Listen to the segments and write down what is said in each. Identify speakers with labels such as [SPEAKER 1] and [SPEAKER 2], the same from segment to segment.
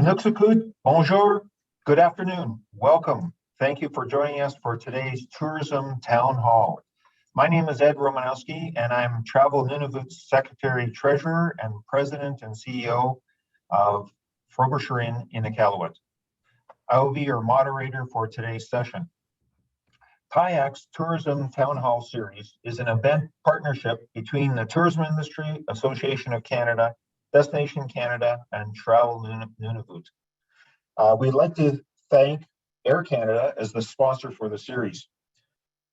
[SPEAKER 1] Nuxakud, bonjour, good afternoon, welcome. Thank you for joining us for today's Tourism Town Hall. My name is Ed Romanowski, and I'm Travel Nunavut's Secretary Treasurer and President and CEO of Frobisher Inn in Iqaluit. I will be your moderator for today's session. TIAC's Tourism Town Hall Series is an event partnership between the Tourism Industry Association of Canada, Destination Canada, and Travel Nunavut. We'd like to thank Air Canada as the sponsor for the series.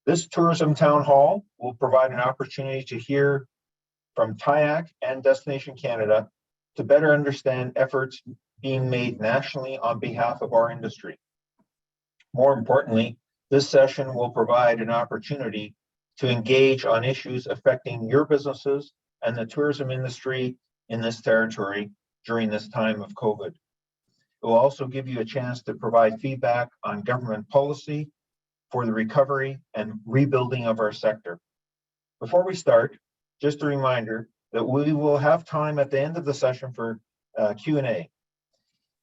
[SPEAKER 1] This Tourism Town Hall will provide an opportunity to hear from TIAC and Destination Canada to better understand efforts being made nationally on behalf of our industry. More importantly, this session will provide an opportunity to engage on issues affecting your businesses and the tourism industry in this territory during this time of COVID. It will also give you a chance to provide feedback on government policy for the recovery and rebuilding of our sector. Before we start, just a reminder that we will have time at the end of the session for Q&A.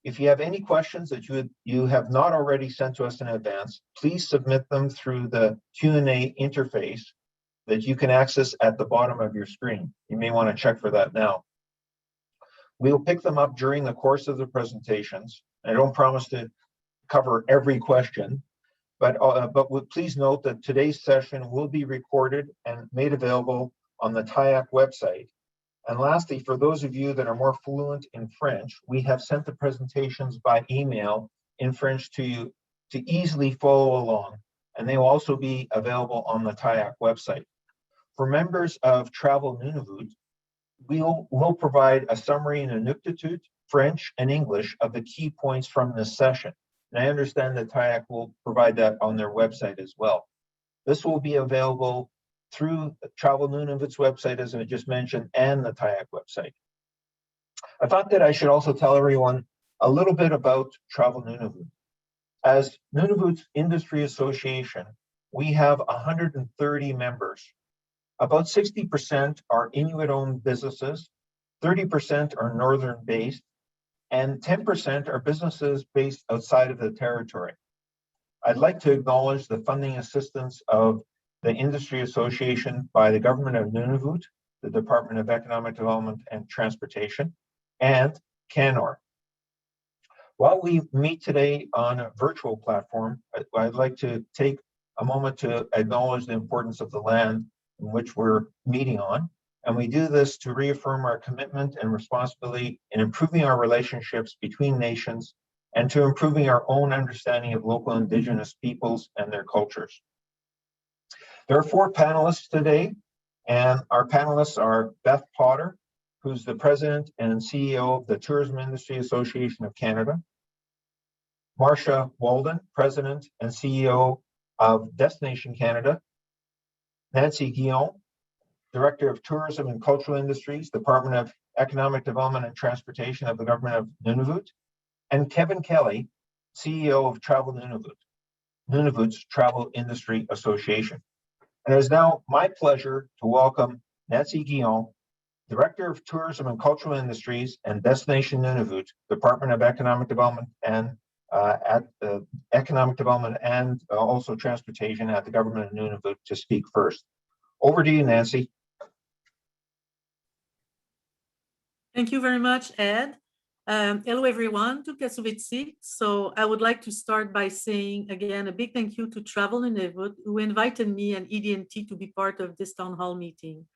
[SPEAKER 1] If you have any questions that you have not already sent to us in advance, please submit them through the Q&A interface that you can access at the bottom of your screen. You may want to check for that now. We'll pick them up during the course of the presentations. I don't promise to cover every question, but please note that today's session will be recorded and made available on the TIAC website. And lastly, for those of you that are more fluent in French, we have sent the presentations by email in French to you to easily follow along, and they will also be available on the TIAC website. For members of Travel Nunavut, we'll provide a summary in Inuktitut, French, and English of the key points from this session. And I understand that TIAC will provide that on their website as well. This will be available through Travel Nunavut's website, as I just mentioned, and the TIAC website. I thought that I should also tell everyone a little bit about Travel Nunavut. As Nunavut's industry association, we have 130 members. About 60% are Inuit-owned businesses, 30% are northern-based, and 10% are businesses based outside of the territory. I'd like to acknowledge the funding assistance of the Industry Association by the Government of Nunavut, the Department of Economic Development and Transportation, and Canor. While we meet today on a virtual platform, I'd like to take a moment to acknowledge the importance of the land in which we're meeting on. And we do this to reaffirm our commitment and responsibility in improving our relationships between nations and to improving our own understanding of local Indigenous peoples and their cultures. There are 4 panelists today, and our panelists are Beth Potter, who's the President and CEO of the Tourism Industry Association of Canada, Marsha Walden, President and CEO of Destination Canada, Nancy Guillon, Director of Tourism and Cultural Industries, Department of Economic Development and Transportation of the Government of Nunavut, and Kevin Kelly, CEO of Travel Nunavut, Nunavut's Travel Industry Association. And it is now my pleasure to welcome Nancy Guillon, Director of Tourism and Cultural Industries and Destination Nunavut, Department of Economic Development and also Transportation at the Government of Nunavut, to speak first. Over to you, Nancy.
[SPEAKER 2] Thank you very much, Ed. Hello, everyone. So I would like to start by saying, again, a big thank you to Travel Nunavut, who invited me and ED&T to be part of this town hall meeting.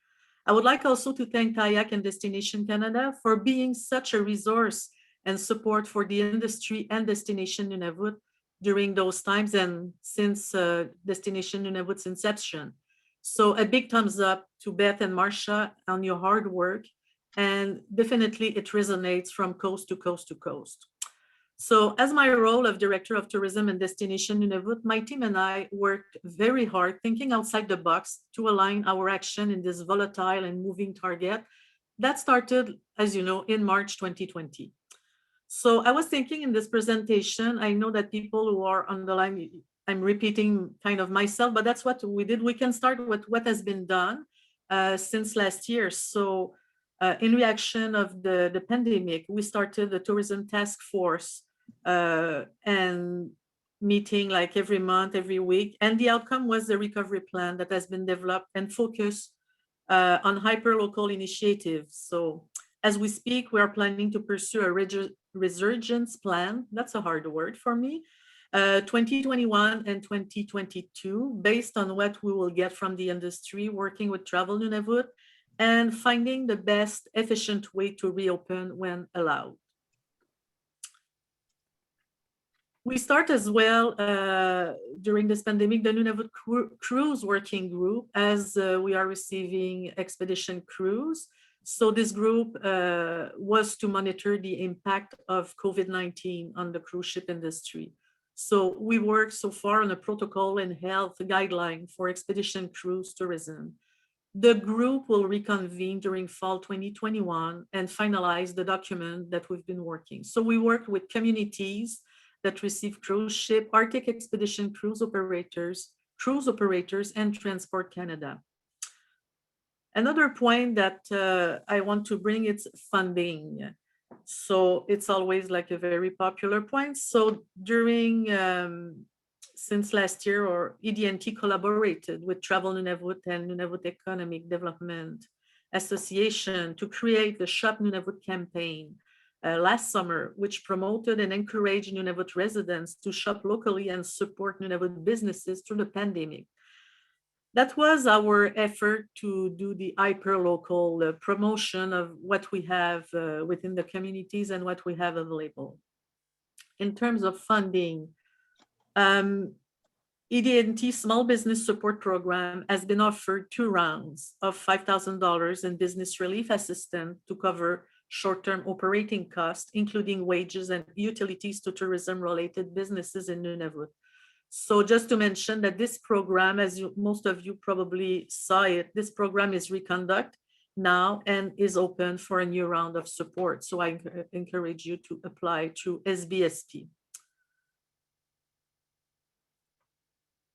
[SPEAKER 2] I would like also to thank TIAC and Destination Canada for being such a resource and support for the industry and Destination Nunavut during those times and since Destination Nunavut's inception. So a big thumbs up to Beth and Marsha on your hard work, and definitely it resonates from coast to coast to coast. So as my role of Director of Tourism and Destination Nunavut, my team and I worked very hard thinking outside the box to align our action in this volatile and moving target that started, as you know, in March 2020. So I was thinking in this presentation, I know that people who are on the line, I'm repeating kind of myself, but that's what we did. We can start with what has been done since last year. So In reaction of the pandemic, we started the tourism task force and meeting like every month, every week. And the outcome was the recovery plan that has been developed and focused on hyper-local initiatives. So as we speak, we are planning to pursue a resurgence plan. That's a hard word for me. 2021 and 2022, based on what we will get from the industry, working with Travel Nunavut, and finding the best efficient way to reopen when allowed. We start as well during this pandemic, the Nunavut Cruise Working Group, as we are receiving expedition crews. So this group was to monitor the impact of COVID-19 on the cruise ship industry. So we worked so far on a protocol and health guideline for expedition cruise tourism. The group will reconvene during fall 2021 and finalize the document that we've been working. So we worked with communities that receive cruise ship, Arctic expedition cruise operators, and Transport Canada. Another point that I want to bring is funding. So it's always like a very popular point. So during, since last year, or ED&T collaborated with Travel Nunavut and Nunavut Economic Development Association to create the Shop Nunavut campaign last summer, which promoted and encouraged Nunavut residents to shop locally and support Nunavut businesses through the pandemic. That was our effort to do the hyper-local promotion of what we have within the communities and what we have available. In terms of funding, ED&T Small Business Support Program has been offered 2 rounds of $5,000 in business relief assistance to cover short-term operating costs, including wages and utilities to tourism-related businesses in Nunavut. So just to mention that this program, as most of you probably saw it, this program is reconducted now and is open for a new round of support. So I encourage you to apply to SBSP.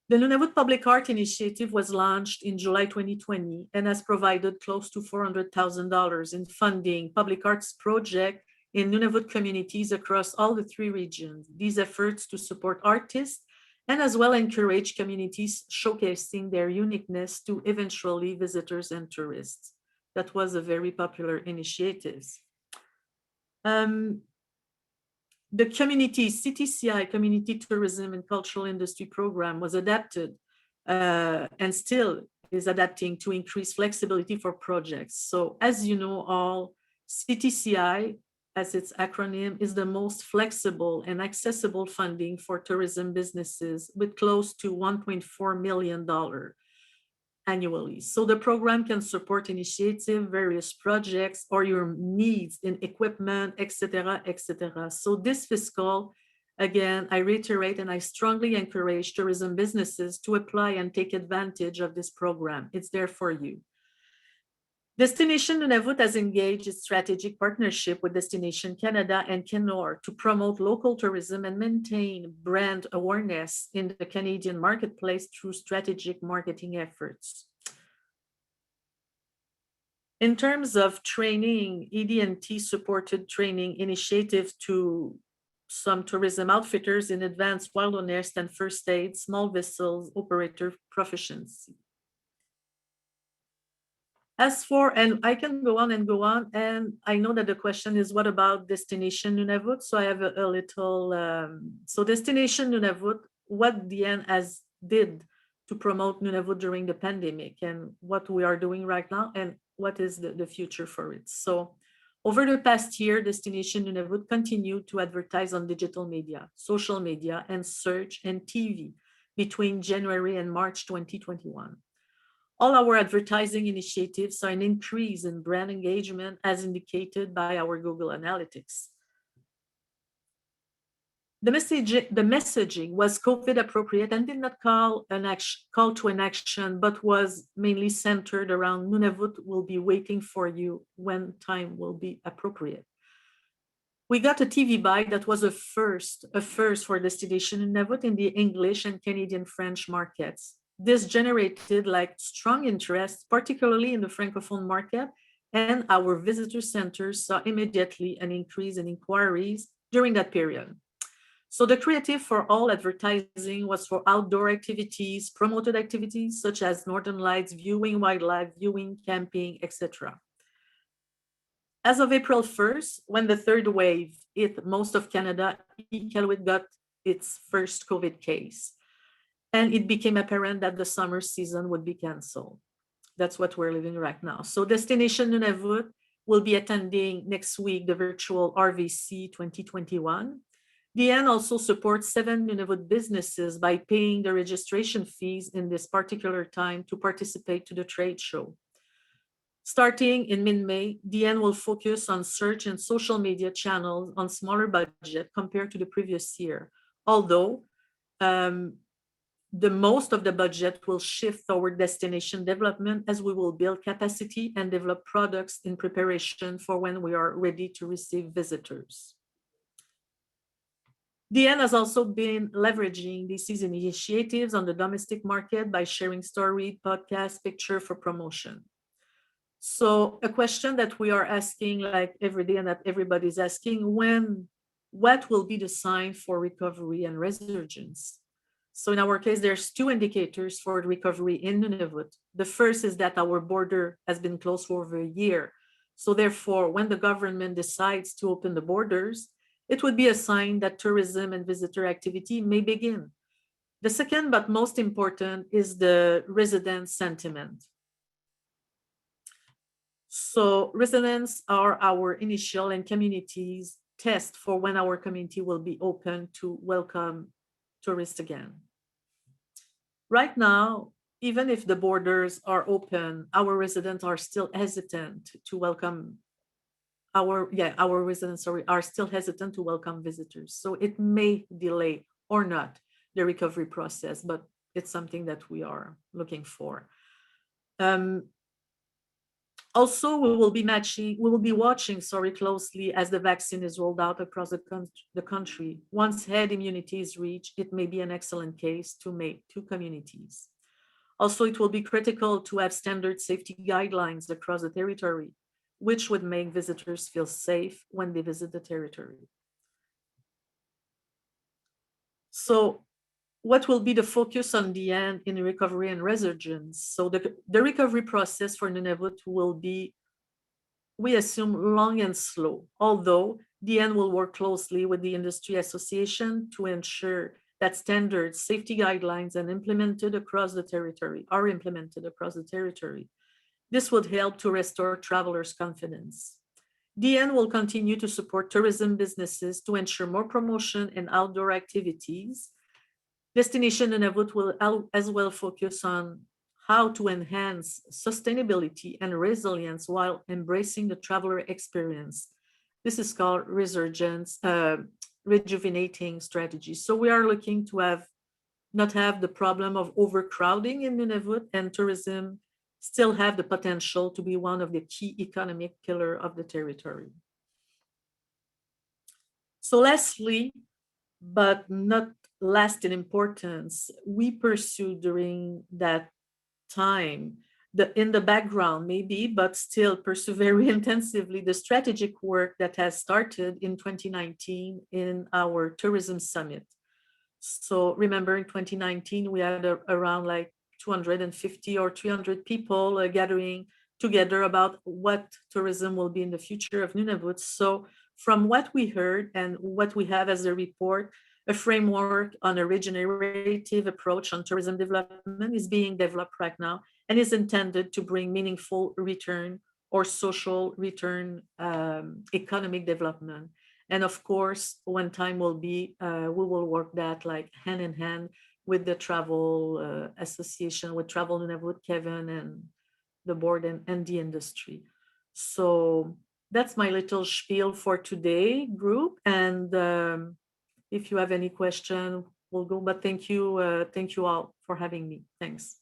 [SPEAKER 2] The Nunavut Public Art Initiative was launched in July 2020 and has provided close to $400,000 in funding public arts projects in Nunavut communities across all the 3 regions. These efforts to support artists and as well encourage communities showcasing their uniqueness to eventually visitors and tourists. That was a very popular initiative. The community CTCI, Community Tourism and Cultural Industry Program, was adapted and still is adapting to increase flexibility for projects. So as you know all, CTCI, as its acronym, is the most flexible and accessible funding for tourism businesses with close to $1.4 million annually. So the program can support initiative, various projects, or your needs in equipment, etc., etc. So this fiscal, again, I reiterate and I strongly encourage tourism businesses to apply and take advantage of this program. It's there for you. Destination Nunavut has engaged in strategic partnership with Destination Canada and Kenor to promote local tourism and maintain brand awareness in the Canadian marketplace through strategic marketing efforts. In terms of training, ED&T supported training initiatives to some tourism outfitters in advanced wilderness and first aid, small vessels, operator proficiency. As for, and I can go on, and I know that the question is, what about Destination Nunavut? So I have a little, so Destination Nunavut, what DN has did to promote Nunavut during the pandemic and what we are doing right now and what is the future for it. So over the past year, Destination Nunavut continued to advertise on digital media, social media, and search and TV between January and March 2021. All our advertising initiatives saw an increase in brand engagement as indicated by our Google Analytics. The messaging was COVID appropriate and did not call to an action, but was mainly centered around Nunavut will be waiting for you when time will be appropriate. We got a TV buy that was a first for Destination Nunavut in the English and Canadian French markets. This generated like strong interest, particularly in the Francophone market, and our visitor centers saw immediately an increase in inquiries during that period. So the creative for all advertising was for outdoor activities, promoted activities such as Northern Lights, viewing wildlife, viewing, camping, etc. As of April 1st, when the third wave hit most of Canada, Iqaluit got its first COVID case. And it became apparent that the summer season would be canceled. That's what we're living right now. So Destination Nunavut will be attending next week the virtual RVC 2021. DN also supports 7 Nunavut businesses by paying the registration fees in this particular time to participate to the trade show. Starting in mid-May, DN will focus on search and social media channels on smaller budget compared to the previous year, although the most of the budget will shift toward destination development as we will build capacity and develop products in preparation for when we are ready to receive visitors. DN has also been leveraging these initiatives on the domestic market by sharing story, podcast, picture for promotion. So a question that we are asking like every day and that everybody's asking, what will be the sign for recovery and resurgence? So in our case, there's 2 indicators for recovery in Nunavut. The first is that our border has been closed for over a year. So therefore, when the government decides to open the borders, it would be a sign that tourism and visitor activity may begin. The second, but most important, is the resident sentiment. So residents are our initial and communities test for when our community will be open to welcome tourists again. Right now, even if the borders are open, our residents are still hesitant to welcome our residents are still hesitant to welcome visitors. So it may delay or not the recovery process, but it's something that we are looking for. Also, we will be watching closely as the vaccine is rolled out across the country. Once herd immunity is reached, it may be an excellent case to make 2 communities. Also, it will be critical to have standard safety guidelines across the territory, which would make visitors feel safe when they visit the territory. So what will be the focus on the end in recovery and resurgence? So the recovery process for Nunavut will be, we assume, long and slow, although DN will work closely with the industry association to ensure that standards, safety guidelines are implemented across the territory. This would help to restore travelers' confidence. DN will continue to support tourism businesses to ensure more promotion and outdoor activities. Destination Nunavut will as well focus on how to enhance sustainability and resilience while embracing the traveler experience. This is called resurgence, rejuvenating strategy. So we are looking to not have the problem of overcrowding in Nunavut, and tourism still have the potential to be one of the key economic pillars of the territory. So lastly, but not last in importance, we pursued during that time, in the background maybe, but still pursue very intensively the strategic work that has started in 2019 in our tourism summit. So remember, in 2019, we had around like 250 or 300 people gathering together about what tourism will be in the future of Nunavut. So from what we heard and what we have as a report, a framework on a regenerative approach on tourism development is being developed right now and is intended to bring meaningful return or social return, economic development. And of course, when time will be, we will work that like hand in hand with the travel association, with Travel Nunavut, Kevin, and the board and the industry. So that's my little spiel for today, group. And if you have any question, we'll go. But thank you all for having me. Thanks.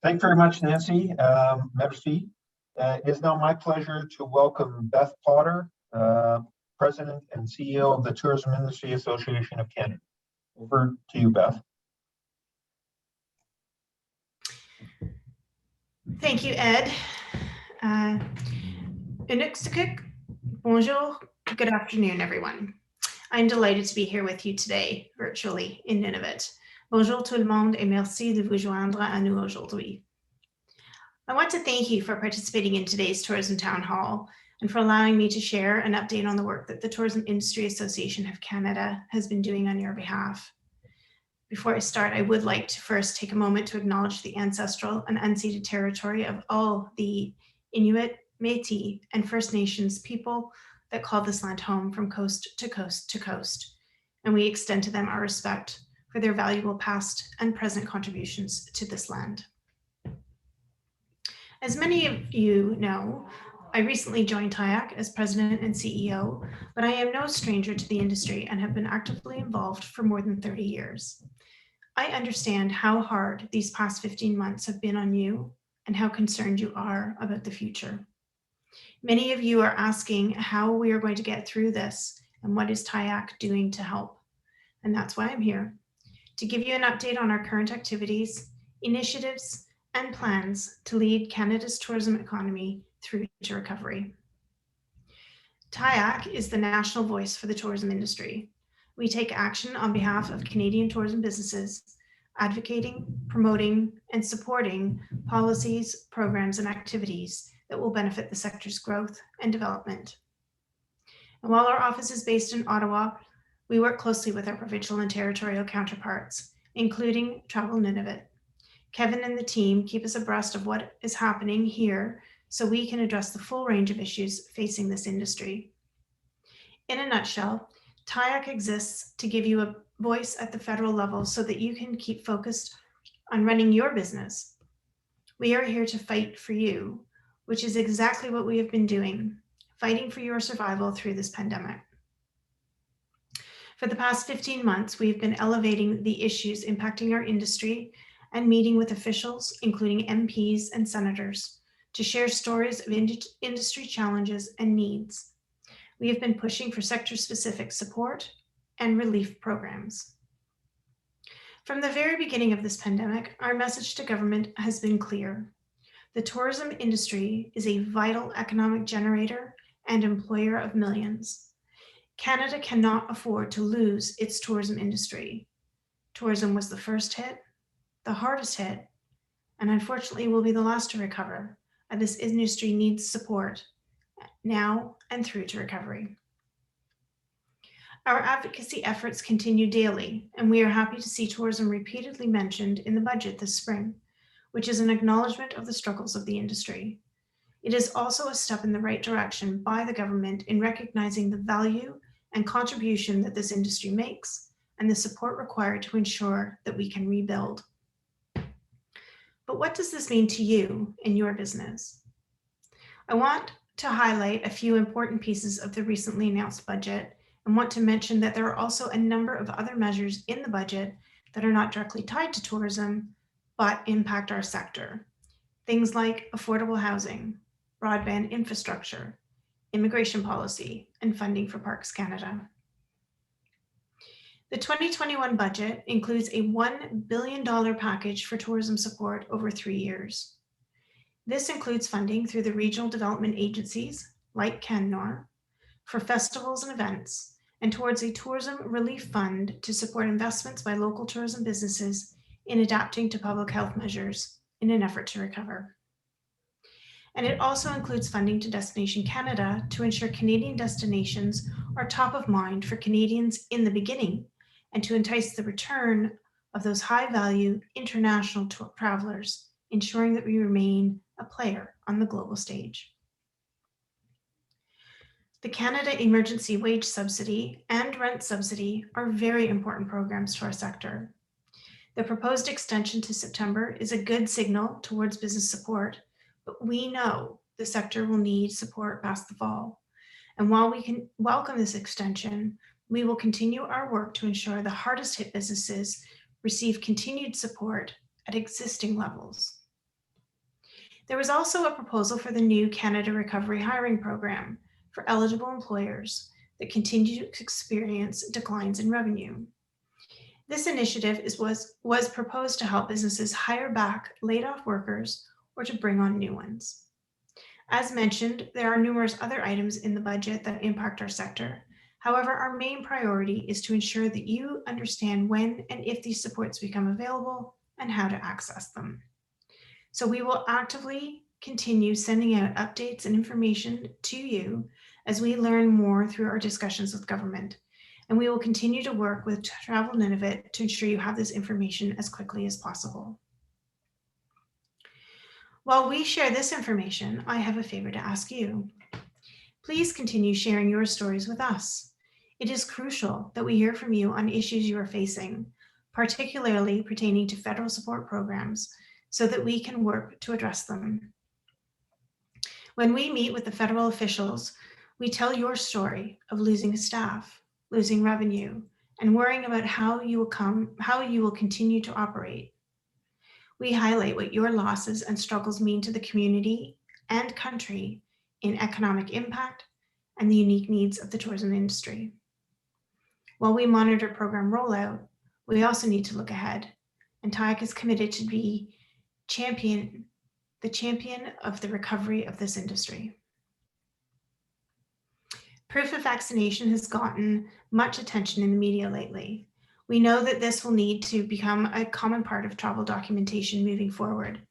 [SPEAKER 1] Thanks very much, Nancy. Merci. It is now my pleasure to welcome Beth Potter, President and CEO of the Tourism Industry Association of Canada. Over to you, Beth.
[SPEAKER 3] Thank you, Ed. Inuksukuk, bonjour, good afternoon, everyone. I'm delighted to be here with you today, virtually, in Nunavut. Bonjour tout le monde et merci de vous joindre à nous aujourd'hui. I want to thank you for participating in today's Tourism Town Hall and for allowing me to share an update on the work that the Tourism Industry Association of Canada has been doing on your behalf. Before I start, I would like to first take a moment to acknowledge the ancestral and unceded territory of all the Inuit, Métis, and First Nations people that call this land home from coast to coast to coast. And we extend to them our respect for their valuable past and present contributions to this land. As many of you know, I recently joined TIAC as president and CEO, but I am no stranger to the industry and have been actively involved for more than 30 years. I understand how hard these past 15 months have been on you and how concerned you are about the future. Many of you are asking how we are going to get through this and what is TIAC doing to help. And that's why I'm here, to give you an update on our current activities, initiatives, and plans to lead Canada's tourism economy through to recovery. TIAC is the national voice for the tourism industry. We take action on behalf of Canadian tourism businesses, advocating, promoting, and supporting policies, programs, and activities that will benefit the sector's growth and development. And while our office is based in Ottawa, we work closely with our provincial and territorial counterparts, including Travel Nunavut. Kevin and the team keep us abreast of what is happening here so we can address the full range of issues facing this industry. In a nutshell, TIAC exists to give you a voice at the federal level so that you can keep focused on running your business. We are here to fight for you, which is exactly what we have been doing, fighting for your survival through this pandemic. For the past 15 months, we've been elevating the issues impacting our industry and meeting with officials, including MPs and senators, to share stories of industry challenges and needs. We have been pushing for sector-specific support and relief programs. From the very beginning of this pandemic, our message to government has been clear. The tourism industry is a vital economic generator and employer of millions. Canada cannot afford to lose its tourism industry. Tourism was the first hit, the hardest hit, and unfortunately will be the last to recover, and this industry needs support now and through to recovery. Our advocacy efforts continue daily, and we are happy to see tourism repeatedly mentioned in the budget this spring, which is an acknowledgement of the struggles of the industry. It is also a step in the right direction by the government in recognizing the value and contribution that this industry makes and the support required to ensure that we can rebuild. But what does this mean to you in your business? I want to highlight a few important pieces of the recently announced budget and want to mention that there are also a number of other measures in the budget that are not directly tied to tourism, but impact our sector. Things like affordable housing, broadband infrastructure, immigration policy, and funding for Parks Canada. The 2021 budget includes a $1 billion package for tourism support over 3 years. This includes funding through the regional development agencies, like CanNor, for festivals and events, and towards a tourism relief fund to support investments by local tourism businesses in adapting to public health measures in an effort to recover. And it also includes funding to Destination Canada to ensure Canadian destinations are top of mind for Canadians in the beginning and to entice the return of those high-value international travelers, ensuring that we remain a player on the global stage. The Canada Emergency Wage Subsidy and Rent Subsidy are very important programs to our sector. The proposed extension to September is a good signal towards business support, but we know the sector will need support past the fall. And while we can welcome this extension, we will continue our work to ensure the hardest hit businesses receive continued support at existing levels. There was also a proposal for the new Canada Recovery Hiring Program for eligible employers that continue to experience declines in revenue. This initiative was proposed to help businesses hire back laid off workers or to bring on new ones. As mentioned, there are numerous other items in the budget that impact our sector. However, our main priority is to ensure that you understand when and if these supports become available and how to access them. So we will actively continue sending out updates and information to you as we learn more through our discussions with government. And we will continue to work with Travel Nunavut to ensure you have this information as quickly as possible. While we share this information, I have a favor to ask you. Please continue sharing your stories with us. It is crucial that we hear from you on issues you are facing, particularly pertaining to federal support programs, so that we can work to address them. When we meet with the federal officials, we tell your story of losing staff, losing revenue, and worrying about how you will continue to operate. We highlight what your losses and struggles mean to the community and country in economic impact and the unique needs of the tourism industry. While we monitor program rollout, we also need to look ahead, and TIAC is committed to be the champion of the recovery of this industry. Proof of vaccination has gotten much attention in the media lately. We know that this will need to become a common part of travel documentation moving forward,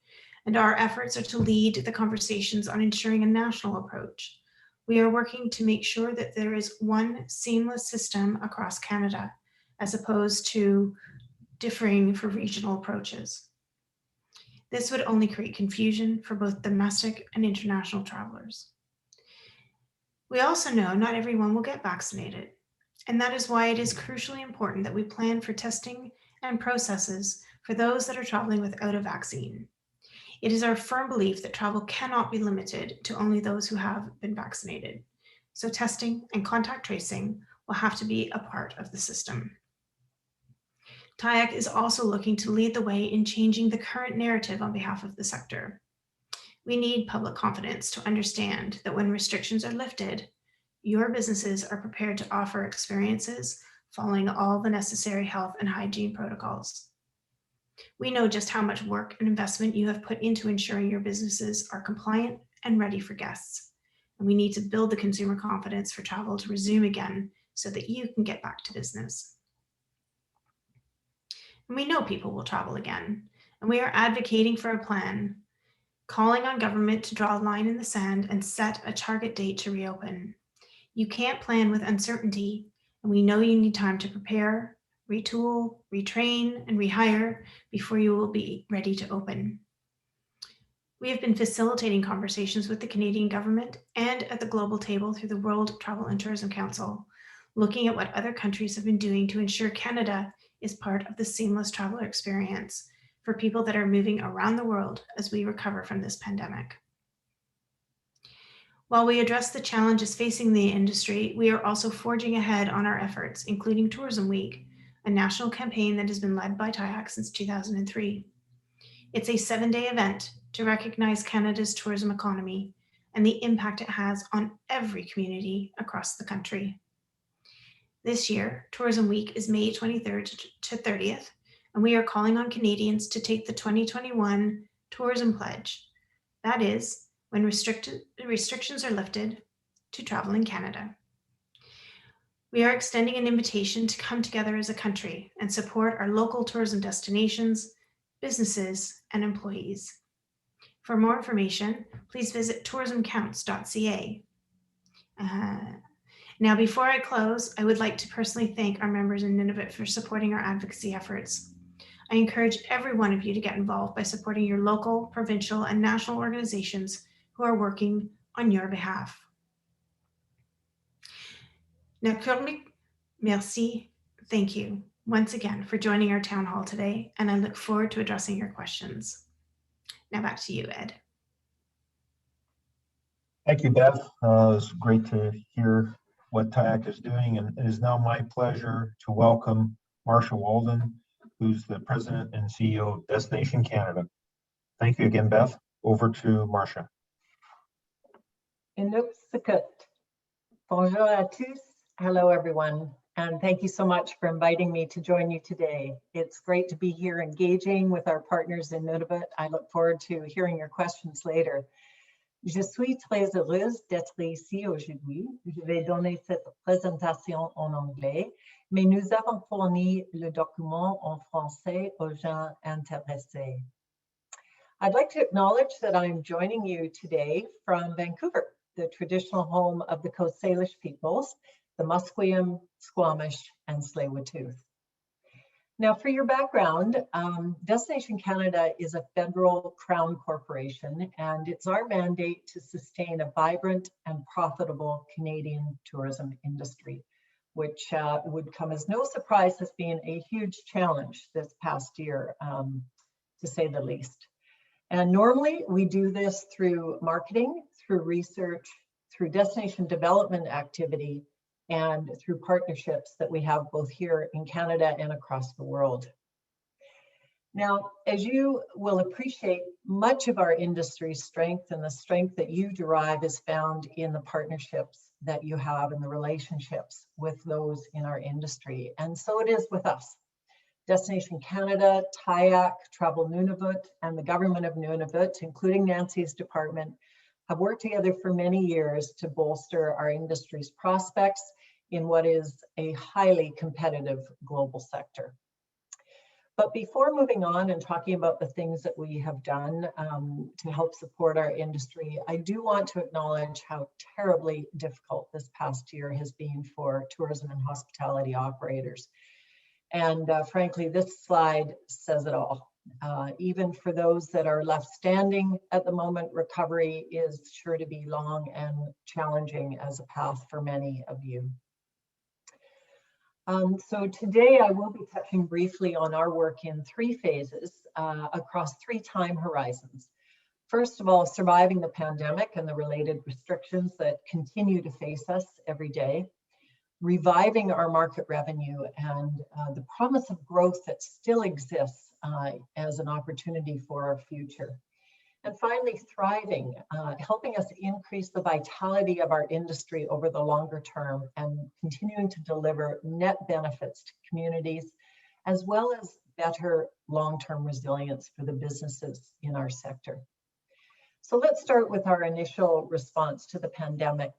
[SPEAKER 3] and our efforts are to lead the conversations on ensuring a national approach. We are working to make sure that there is one seamless system across Canada, as opposed to differing for regional approaches. This would only create confusion for both domestic and international travelers. We also know not everyone will get vaccinated, and that is why it is crucially important that we plan for testing and processes for those that are traveling without a vaccine. It is our firm belief that travel cannot be limited to only those who have been vaccinated. So testing and contact tracing will have to be a part of the system. TIAC is also looking to lead the way in changing the current narrative on behalf of the sector. We need public confidence to understand that when restrictions are lifted, your businesses are prepared to offer experiences following all the necessary health and hygiene protocols. We know just how much work and investment you have put into ensuring your businesses are compliant and ready for guests. And we need to build the consumer confidence for travel to resume again so that you can get back to business. And we know people will travel again, and we are advocating for a plan, calling on government to draw a line in the sand and set a target date to reopen. You can't plan with uncertainty, and we know you need time to prepare, retool, retrain, and rehire before you will be ready to open. We have been facilitating conversations with the Canadian government and at the global table through the World Travel and Tourism Council, looking at what other countries have been doing to ensure Canada is part of the seamless traveler experience for people that are moving around the world as we recover from this pandemic. While we address the challenges facing the industry, we are also forging ahead on our efforts, including Tourism Week, a national campaign that has been led by TIAC since 2003. It's a 7-day event to recognize Canada's tourism economy and the impact it has on every community across the country. This year, Tourism Week is May 23rd to 30th, and we are calling on Canadians to take the 2021 Tourism Pledge. That is, when restrictions are lifted, to travel in Canada. We are extending an invitation to come together as a country and support our local tourism destinations, businesses, and employees. For more information, please visit tourismcounts.ca. Now, before I close, I would like to personally thank our members in Nunavut for supporting our advocacy efforts. I encourage every one of you to get involved by supporting your local, provincial, and national organizations who are working on your behalf. Merci. Thank you once again for joining our town hall today, and I look forward to addressing your questions. Now back to you, Ed.
[SPEAKER 1] Thank you, Beth. It's great to hear what TIAC is doing, and it is now my pleasure to welcome Marsha Walden, who's the President and CEO of Destination Canada. Thank you again, Beth. Over to Marsha.
[SPEAKER 4] Bonjour à tous. Hello, everyone. and thank you so much for inviting me to join you today. It's great to be here engaging with our partners in Nunavut. I look forward to hearing your questions later. Je suis très heureuse d'être ici aujourd'hui. Je vais donner cette présentation en anglais, mais nous avons fourni le document en français aux gens intéressés. I'd like to acknowledge that I'm joining you today from Vancouver, the traditional home of the Coast Salish peoples, the Musqueam, Squamish, and Tsleil-Waututh. Now, for your background, Destination Canada is a federal crown corporation, and it's our mandate to sustain a vibrant and profitable Canadian tourism industry, which would come as no surprise as being a huge challenge this past year, to say the least. And normally we do this through marketing, through research, through destination development activity, and through partnerships that we have both here in Canada and across the world. Now, as you will appreciate, much of our industry's strength and the strength that you derive is found in the partnerships that you have and the relationships with those in our industry. And so it is with us. Destination Canada, TIAC, Travel Nunavut, and the government of Nunavut, including Nancy's department, have worked together for many years to bolster our industry's prospects in what is a highly competitive global sector. But before moving on and talking about the things that we have done to help support our industry, I do want to acknowledge how terribly difficult this past year has been for tourism and hospitality operators. And frankly, this slide says it all. Even for those that are left standing at the moment, recovery is sure to be long and challenging as a path for many of you. So today I will be touching briefly on our work in three phases across three time horizons. First of all, surviving the pandemic and the related restrictions that continue to face us every day. Reviving our market revenue and the promise of growth that still exists as an opportunity for our future. And finally, thriving, helping us increase the vitality of our industry over the longer term and continuing to deliver net benefits to communities, as well as better long-term resilience for the businesses in our sector. So let's start with our initial response to the pandemic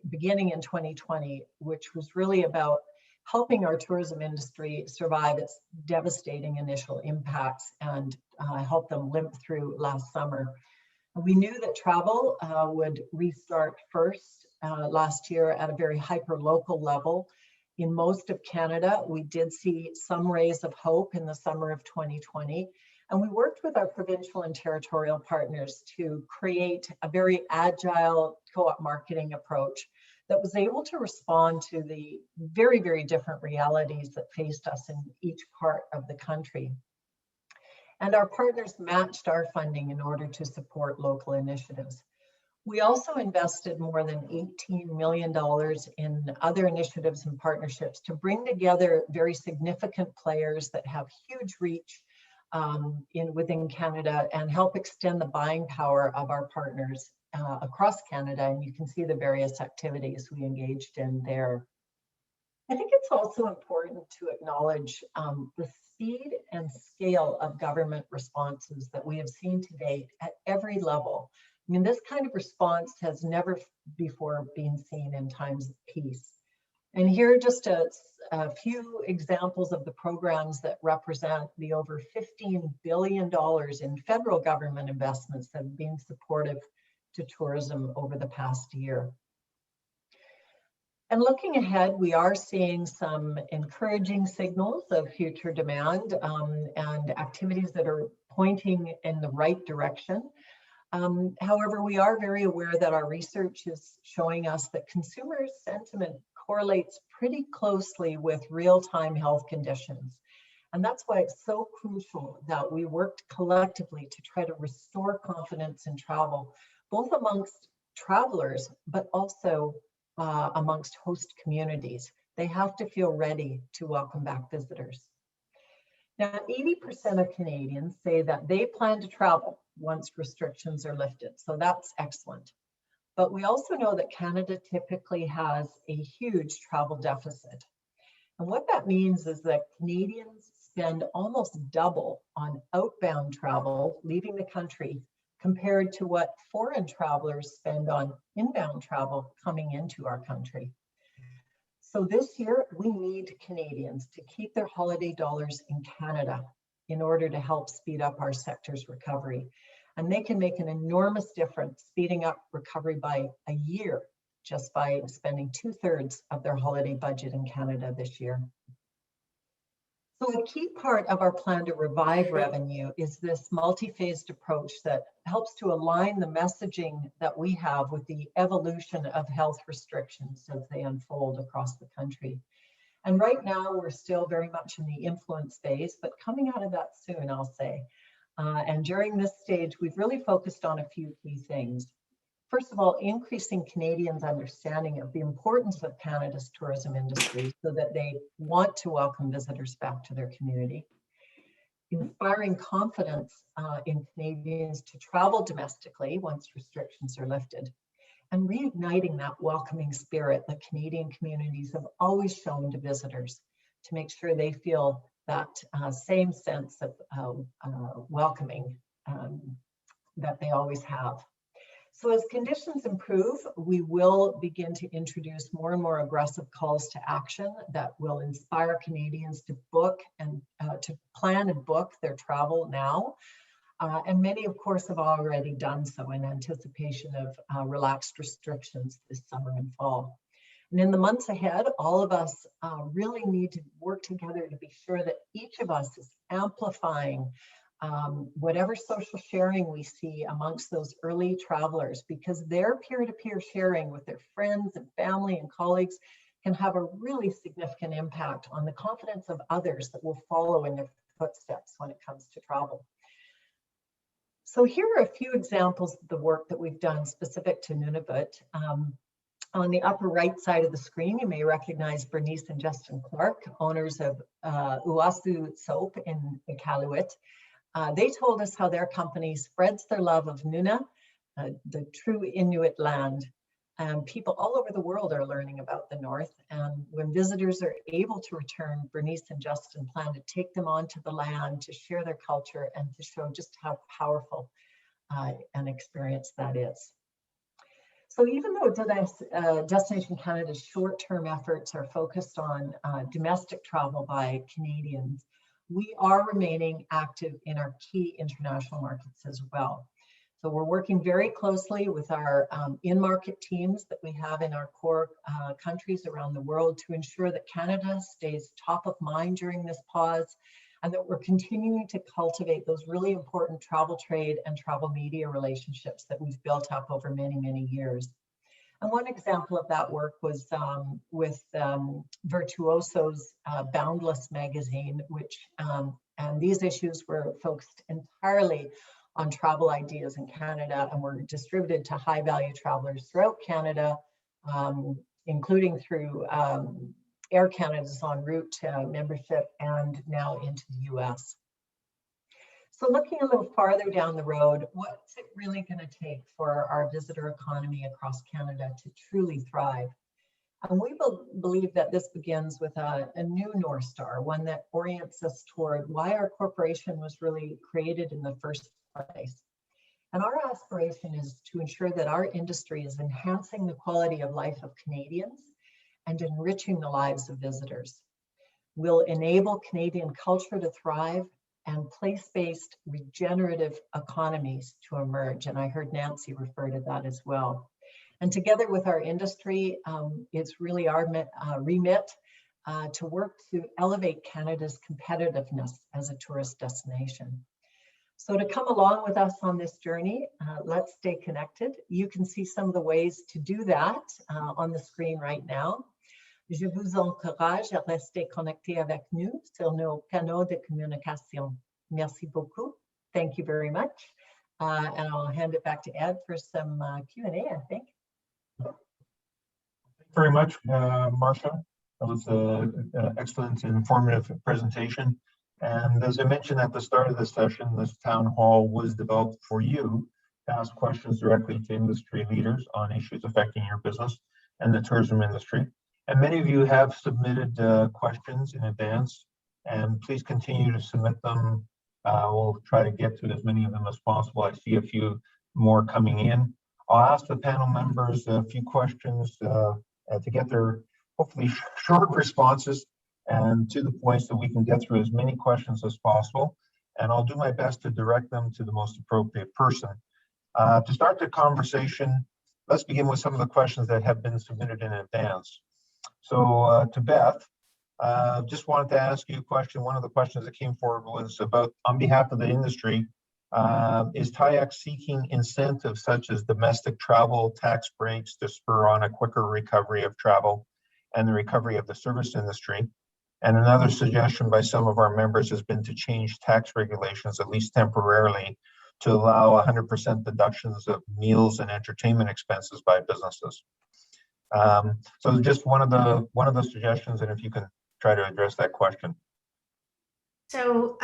[SPEAKER 4] beginning in 2020, which was really about helping our tourism industry survive its devastating initial impacts and help them limp through last summer. We knew that travel would restart first last year at a very hyper-local level. In most of Canada, we did see some rays of hope in the summer of 2020. And we worked with our provincial and territorial partners to create a very agile co-op marketing approach that was able to respond to the very, very different realities that faced us in each part of the country. And our partners matched our funding in order to support local initiatives. We also invested more than $18 million in other initiatives and partnerships to bring together very significant players that have huge reach within Canada and help extend the buying power of our partners across Canada. And you can see the various activities we engaged in there. I think it's also important to acknowledge the speed and scale of government responses that we have seen to date at every level. I mean, this kind of response has never before been seen in times of peace. And here are just a few examples of the programs that represent the over $15 billion in federal government investments that have been supportive to tourism over the past year. And looking ahead, we are seeing some encouraging signals of future demand and activities that are pointing in the right direction. However, we are very aware that our research is showing us that consumer sentiment correlates pretty closely with real-time health conditions. And that's why it's so crucial that we worked collectively to try to restore confidence in travel, both amongst travelers, but also amongst host communities. They have to feel ready to welcome back visitors. Now, 80% of Canadians say that they plan to travel once restrictions are lifted, so that's excellent. But we also know that Canada typically has a huge travel deficit. And what that means is that Canadians spend almost double on outbound travel, leaving the country, compared to what foreign travelers spend on inbound travel coming into our country. So this year, we need Canadians to keep their holiday dollars in Canada in order to help speed up our sector's recovery. And they can make an enormous difference, speeding up recovery by a year, just by spending 2/3 of their holiday budget in Canada this year. So a key part of our plan to revive revenue is this multi-phased approach that helps to align the messaging that we have with the evolution of health restrictions as they unfold across the country. And right now, we're still very much in the influence phase, but coming out of that soon, I'll say. And during this stage, we've really focused on a few key things. First of all, increasing Canadians' understanding of the importance of Canada's tourism industry so that they want to welcome visitors back to their community. Inspiring confidence in Canadians to travel domestically once restrictions are lifted. And reigniting that welcoming spirit that Canadian communities have always shown to visitors to make sure they feel that same sense of welcoming that they always have. So as conditions improve, we will begin to introduce more and more aggressive calls to action that will inspire Canadians to book and to plan and book their travel now. And many, of course, have already done so in anticipation of relaxed restrictions this summer and fall. And in the months ahead, all of us really need to work together to be sure that each of us is amplifying whatever social sharing we see amongst those early travelers, because their peer-to-peer sharing with their friends and family and colleagues can have a really significant impact on the confidence of others that will follow in their footsteps when it comes to travel. So here are a few examples of the work that we've done specific to Nunavut. On the upper right side of the screen, you may recognize Bernice and Justin Clark, owners of Uasu Soap in Iqaluit. They told us how their company spreads their love of Nuna, the true Inuit land. People all over the world are learning about the North. And when visitors are able to return, Bernice and Justin plan to take them onto the land to share their culture and to show just how powerful an experience that is. So even though Destination Canada's short-term efforts are focused on domestic travel by Canadians, we are remaining active in our key international markets as well. So we're working very closely with our in-market teams that we have in our core countries around the world to ensure that Canada stays top of mind during this pause, and that we're continuing to cultivate those really important travel trade and travel media relationships that we've built up over many, many years. And one example of that work was with Virtuoso's Boundless magazine, which, and these issues were focused entirely on travel ideas in Canada and were distributed to high value travelers throughout Canada, including through Air Canada's en route membership and now into the US. So looking a little farther down the road, what's it really going to take for our visitor economy across Canada to truly thrive? And we believe that this begins with a new North Star, one that orients us toward why our corporation was really created in the first place. And our aspiration is to ensure that our industry is enhancing the quality of life of Canadians and enriching the lives of visitors. We'll enable Canadian culture to thrive and place-based regenerative economies to emerge. And I heard Nancy refer to that as well. And together with our industry, it's really our remit to work to elevate Canada's competitiveness as a tourist destination. So to come along with us on this journey, let's stay connected. You can see some of the ways to do that on the screen right now. Je vous encourage à rester connecté avec nous sur nos canaux de communication. Merci beaucoup. Thank you very much. And I'll hand it back to Ed for some Q&A, I think.
[SPEAKER 1] Thanks very much, Marsha. That was an excellent and informative presentation. And as I mentioned at the start of the session, this town hall was developed for you to ask questions directly to industry leaders on issues affecting your business and the tourism industry. And many of you have submitted questions in advance, and please continue to submit them. We'll try to get to as many of them as possible. I see a few more coming in. I'll ask the panel members a few questions to get their hopefully short responses and to the point so we can get through as many questions as possible. And I'll do my best to direct them to the most appropriate person. To start the conversation, let's begin with some of the questions that have been submitted in advance. So to Beth, just wanted to ask you a question. One of the questions that came forward was about, on behalf of the industry, is TIAC seeking incentives such as domestic travel tax breaks to spur on a quicker recovery of travel and the recovery of the service industry? And another suggestion by some of our members has been to change tax regulations, at least temporarily, to allow 100% deductions of meals and entertainment expenses by businesses. So just one of the suggestions, and if you can try to address that question.
[SPEAKER 3] So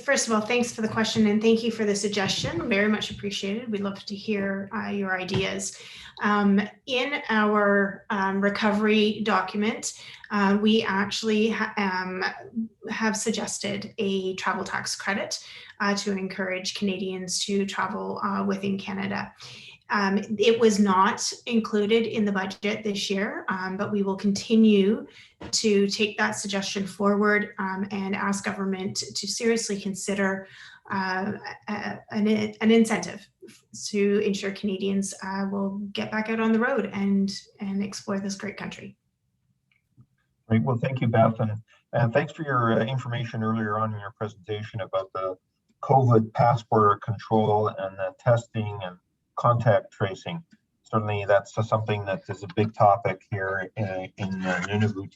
[SPEAKER 3] first of all, thanks for the question and thank you for the suggestion. Very much appreciated. We'd love to hear your ideas. In our recovery document, we actually have suggested a travel tax credit to encourage Canadians to travel within Canada. It was not included in the budget this year, but we will continue to take that suggestion forward and ask government to seriously consider an incentive to ensure Canadians will get back out on the road and explore this great country.
[SPEAKER 1] Great. Well, thank you, Beth, and thanks for your information earlier on in your presentation about the COVID passport control and the testing and contact tracing. Certainly that's something that is a big topic here in Nunavut,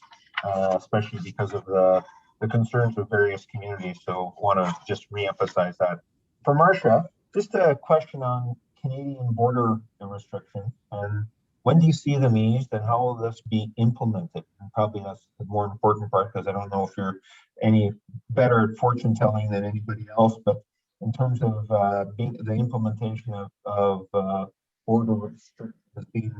[SPEAKER 1] especially because of the concerns of various communities. So want to just re-emphasize that. For Marsha, just a question on Canadian border restrictions, and when do you see them eased and how will this be implemented? And probably that's the more important part, because I don't know if you're any better at fortune telling than anybody else, but in terms of the implementation of border restrictions being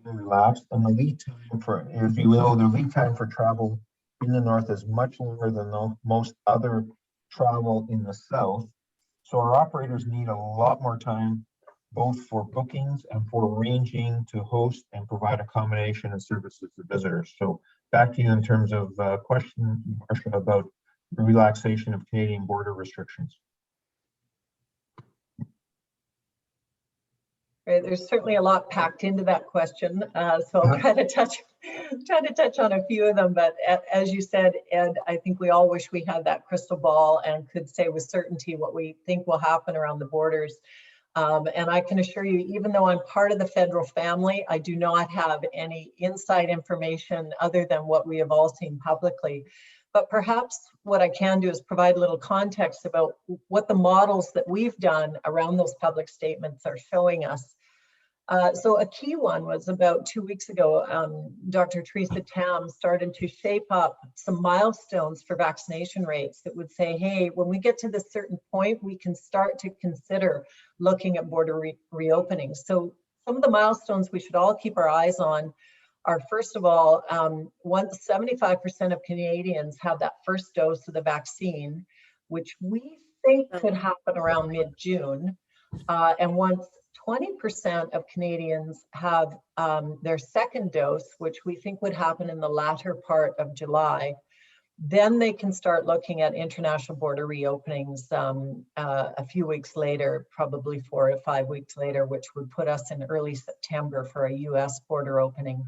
[SPEAKER 1] relaxed, and the lead time for, if you will, the lead time for travel in the north is much longer than most other travel in the south. So our operators need a lot more time, both for bookings and for arranging to host and provide accommodation and services to visitors. So back to you in terms of question, Marsha, about the relaxation of Canadian border restrictions.
[SPEAKER 4] Right, there's certainly a lot packed into that question, so I'll try to touch on a few of them. But as you said, Ed, I think we all wish we had that crystal ball and could say with certainty what we think will happen around the borders. And I can assure you, even though I'm part of the federal family, I do not have any inside information other than what we have all seen publicly. But perhaps what I can do is provide a little context about what the models that we've done around those public statements are showing us. So a key one was about 2 weeks ago, Dr. Teresa Tam started to shape up some milestones for vaccination rates that would say, hey, when we get to this certain point, we can start to consider looking at border reopenings. So some of the milestones we should all keep our eyes on are, first of all, once 75% of Canadians have that first dose of the vaccine, which we think could happen around mid-June, and once 20% of Canadians have their second dose, which we think would happen in the latter part of July, then they can start looking at international border reopenings a few weeks later, probably 4 to 5 weeks later, which would put us in early September for a US border opening.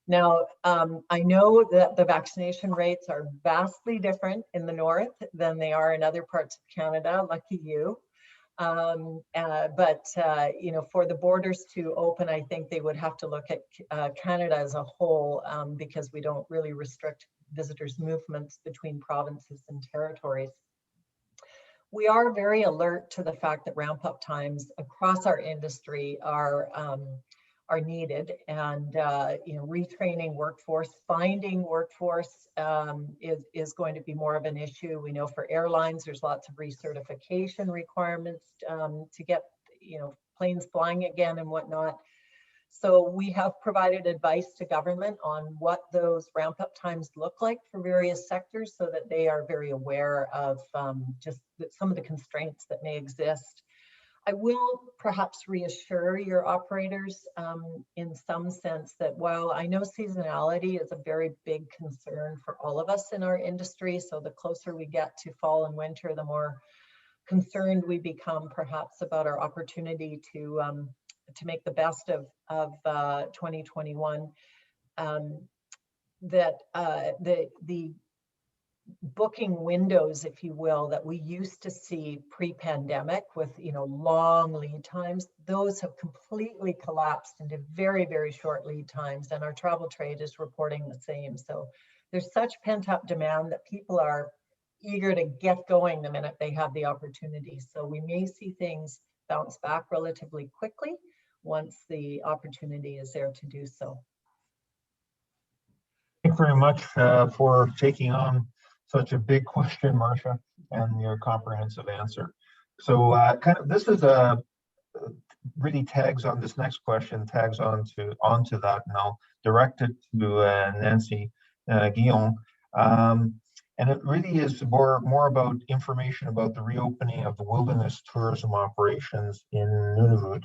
[SPEAKER 4] Now, I know that the vaccination rates are vastly different in the north than they are in other parts of Canada, lucky you. But you know, for the borders to open, I think they would have to look at Canada as a whole, because we don't really restrict visitors' movements between provinces and territories. We are very alert to the fact that ramp-up times across our industry are needed, and you know, retraining workforce, finding workforce is going to be more of an issue. We know for airlines, there's lots of recertification requirements to get planes flying again and whatnot. So we have provided advice to government on what those ramp up times look like for various sectors so that they are very aware of just some of the constraints that may exist. I will perhaps reassure your operators in some sense that while I know seasonality is a very big concern for all of us in our industry, so the closer we get to fall and winter, the more concerned we become perhaps about our opportunity to make the best of 2021, that the booking windows, if you will, that we used to see pre-pandemic with long lead times, those have completely collapsed into very, very short lead times, and our travel trade is reporting the same. So there's such pent-up demand that people are eager to get going the minute they have the opportunity. So we may see things bounce back relatively quickly once the opportunity is there to do so.
[SPEAKER 1] Thank you very much for taking on such a big question, Marsha, and your comprehensive answer. So this is really tags on this next question, tags onto that, and I'll direct it to Nancy Guillon. And it really is more about information about the reopening of the wilderness tourism operations in Nunavut.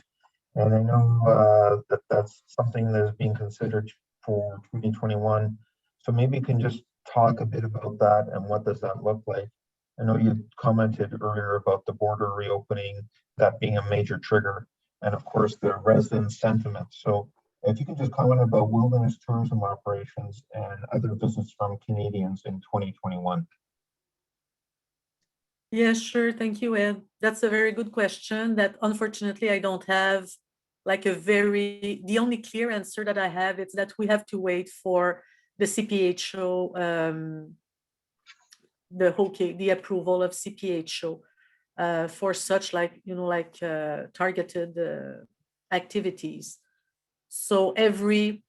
[SPEAKER 1] And I know that that's something that is being considered for 2021. So maybe you can just talk a bit about that and what does that look like. I know you commented earlier about the border reopening, that being a major trigger, and of course the resident sentiment. So if you can just comment about wilderness tourism operations and other visits from Canadians in 2021.
[SPEAKER 2] Yeah, sure. Thank you, Ed. That's a very good question that unfortunately I don't have like the only clear answer that I have is that we have to wait for the CPHO, the approval of CPHO for such targeted activities. So every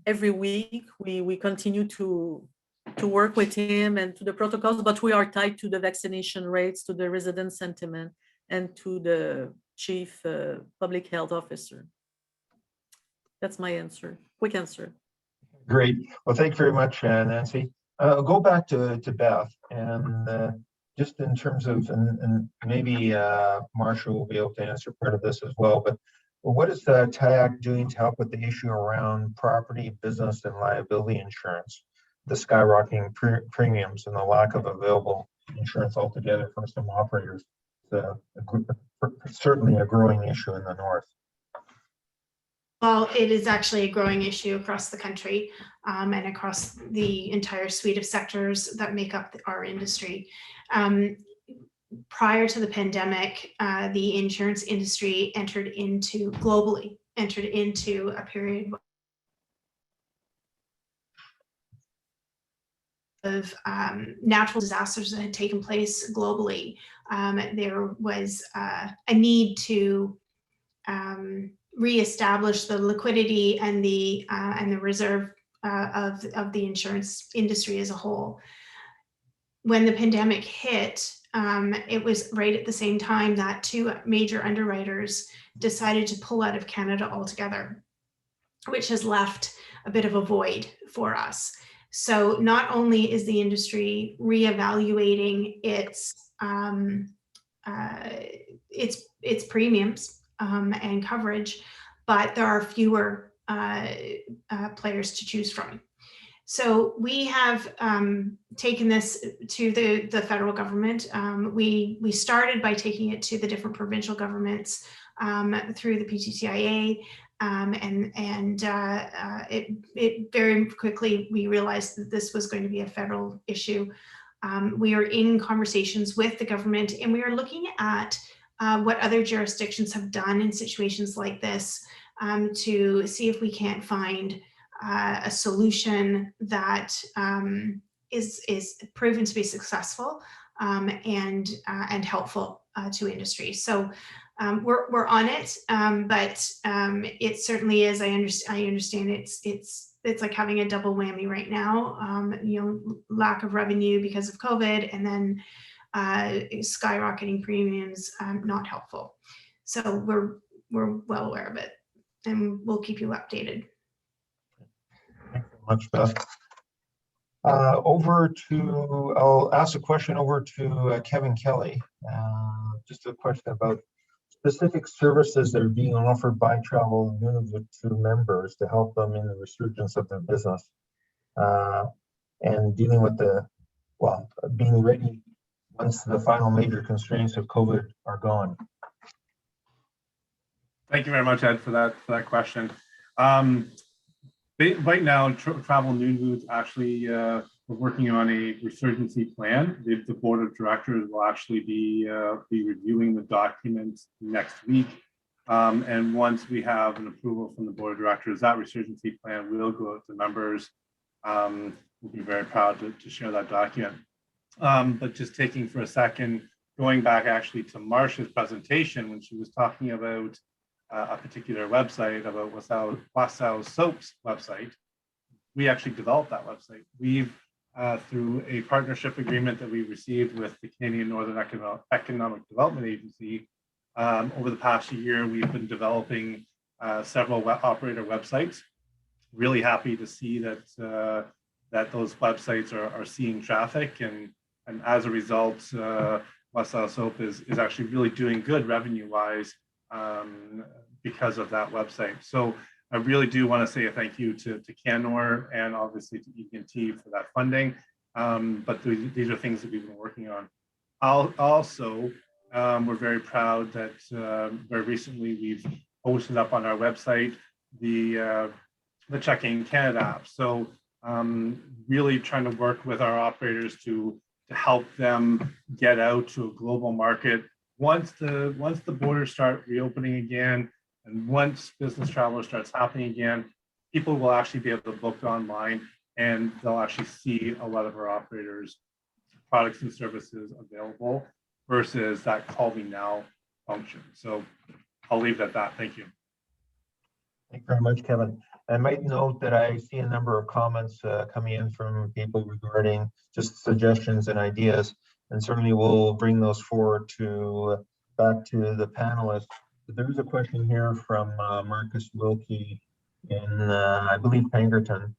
[SPEAKER 2] week we continue to work with him and to the protocols, but we are tied to the vaccination rates, to the resident sentiment, and to the chief public health officer. That's my answer. Quick answer.
[SPEAKER 1] Great. Well, thank you very much, Nancy. I'll go back to Beth, and just in terms of, and maybe Marsha will be able to answer part of this as well, but what is the TIAC doing to help with the issue around property, business, and liability insurance, the skyrocketing premiums, and the lack of available insurance altogether for some operators? It's certainly a growing issue in the north.
[SPEAKER 3] Well, it is actually a growing issue across the country and across the entire suite of sectors that make up our industry. Prior to the pandemic, the insurance industry entered into a period of natural disasters that had taken place globally. There was a need to reestablish the liquidity and the reserve of the insurance industry as a whole. When the pandemic hit, it was right at the same time that two major underwriters decided to pull out of Canada altogether, which has left a bit of a void for us. So not only is the industry reevaluating its premiums and coverage, but there are fewer players to choose from. So we have taken this to the federal government. We started by taking it to the different provincial governments through the PTTIA, it very quickly we realized that this was going to be a federal issue. We are in conversations with the government, and we are looking at what other jurisdictions have done in situations like this to see if we can't find a solution that is proven to be successful and helpful to industry. So we're on it, but it certainly is. I understand it's like having a double whammy right now. Lack of revenue because of COVID, and then skyrocketing premiums, not helpful. So we're well aware of it, and we'll keep you updated.
[SPEAKER 1] Thanks so much, Beth. I'll ask a question over to Kevin Kelly. Just a question about specific services that are being offered by Travel Nunavut to members to help them in the resurgence of their business, and dealing with being ready once the final major constraints of COVID are gone.
[SPEAKER 5] Thank you very much, Ed, for that question. Right now, Travel Nunavut actually we're working on a resurgency plan. The board of directors will actually be reviewing the documents next week. And once we have an approval from the board of directors, that resurgency plan will go out to members. We'll be very proud to share that document. But just taking for a second, going back actually to Marsha's presentation when she was talking about a particular website, about Wasau Soap's website, we actually developed that website. We've, through a partnership agreement that we received with the Canadian Northern Economic Development Agency, over the past year, we've been developing several operator websites. Really happy to see that that those websites are seeing traffic, and as a result, Wasau Soap is actually really doing good revenue-wise because of that website. So I really do want to say a thank you to Canor and obviously to ET for that funding. But these are things that we've been working on. Also, we're very proud that very recently we've posted up on our website the Check-in Canada app. So really trying to work with our operators to help them get out to a global market. Once the borders start reopening again, and once business travel starts happening again, people will actually be able to book online, and they'll actually see a lot of our operators' products and services available versus that call me now function. So I'll leave it at that. Thank you.
[SPEAKER 1] Thank you very much, Kevin. I might note that I see a number of comments coming in from people regarding just suggestions and ideas, and certainly we'll bring those forward back to the panelists. There's a question here from Marcus Wilkie in, I believe, Pangerton,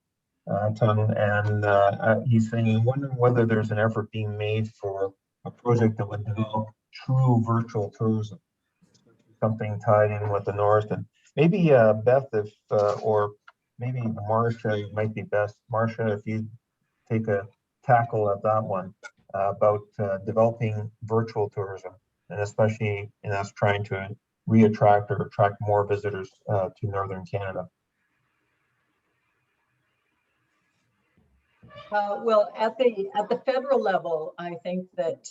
[SPEAKER 1] and he's saying, I'm wondering whether there's an effort being made for a project that would develop true virtual tourism, something tied in with the North. And maybe Beth, or maybe Marsha might be best. Marsha, if you take a tackle at that one about developing virtual tourism, and especially in us trying to attract more visitors to Northern Canada.
[SPEAKER 4] Well, at the federal level, I think that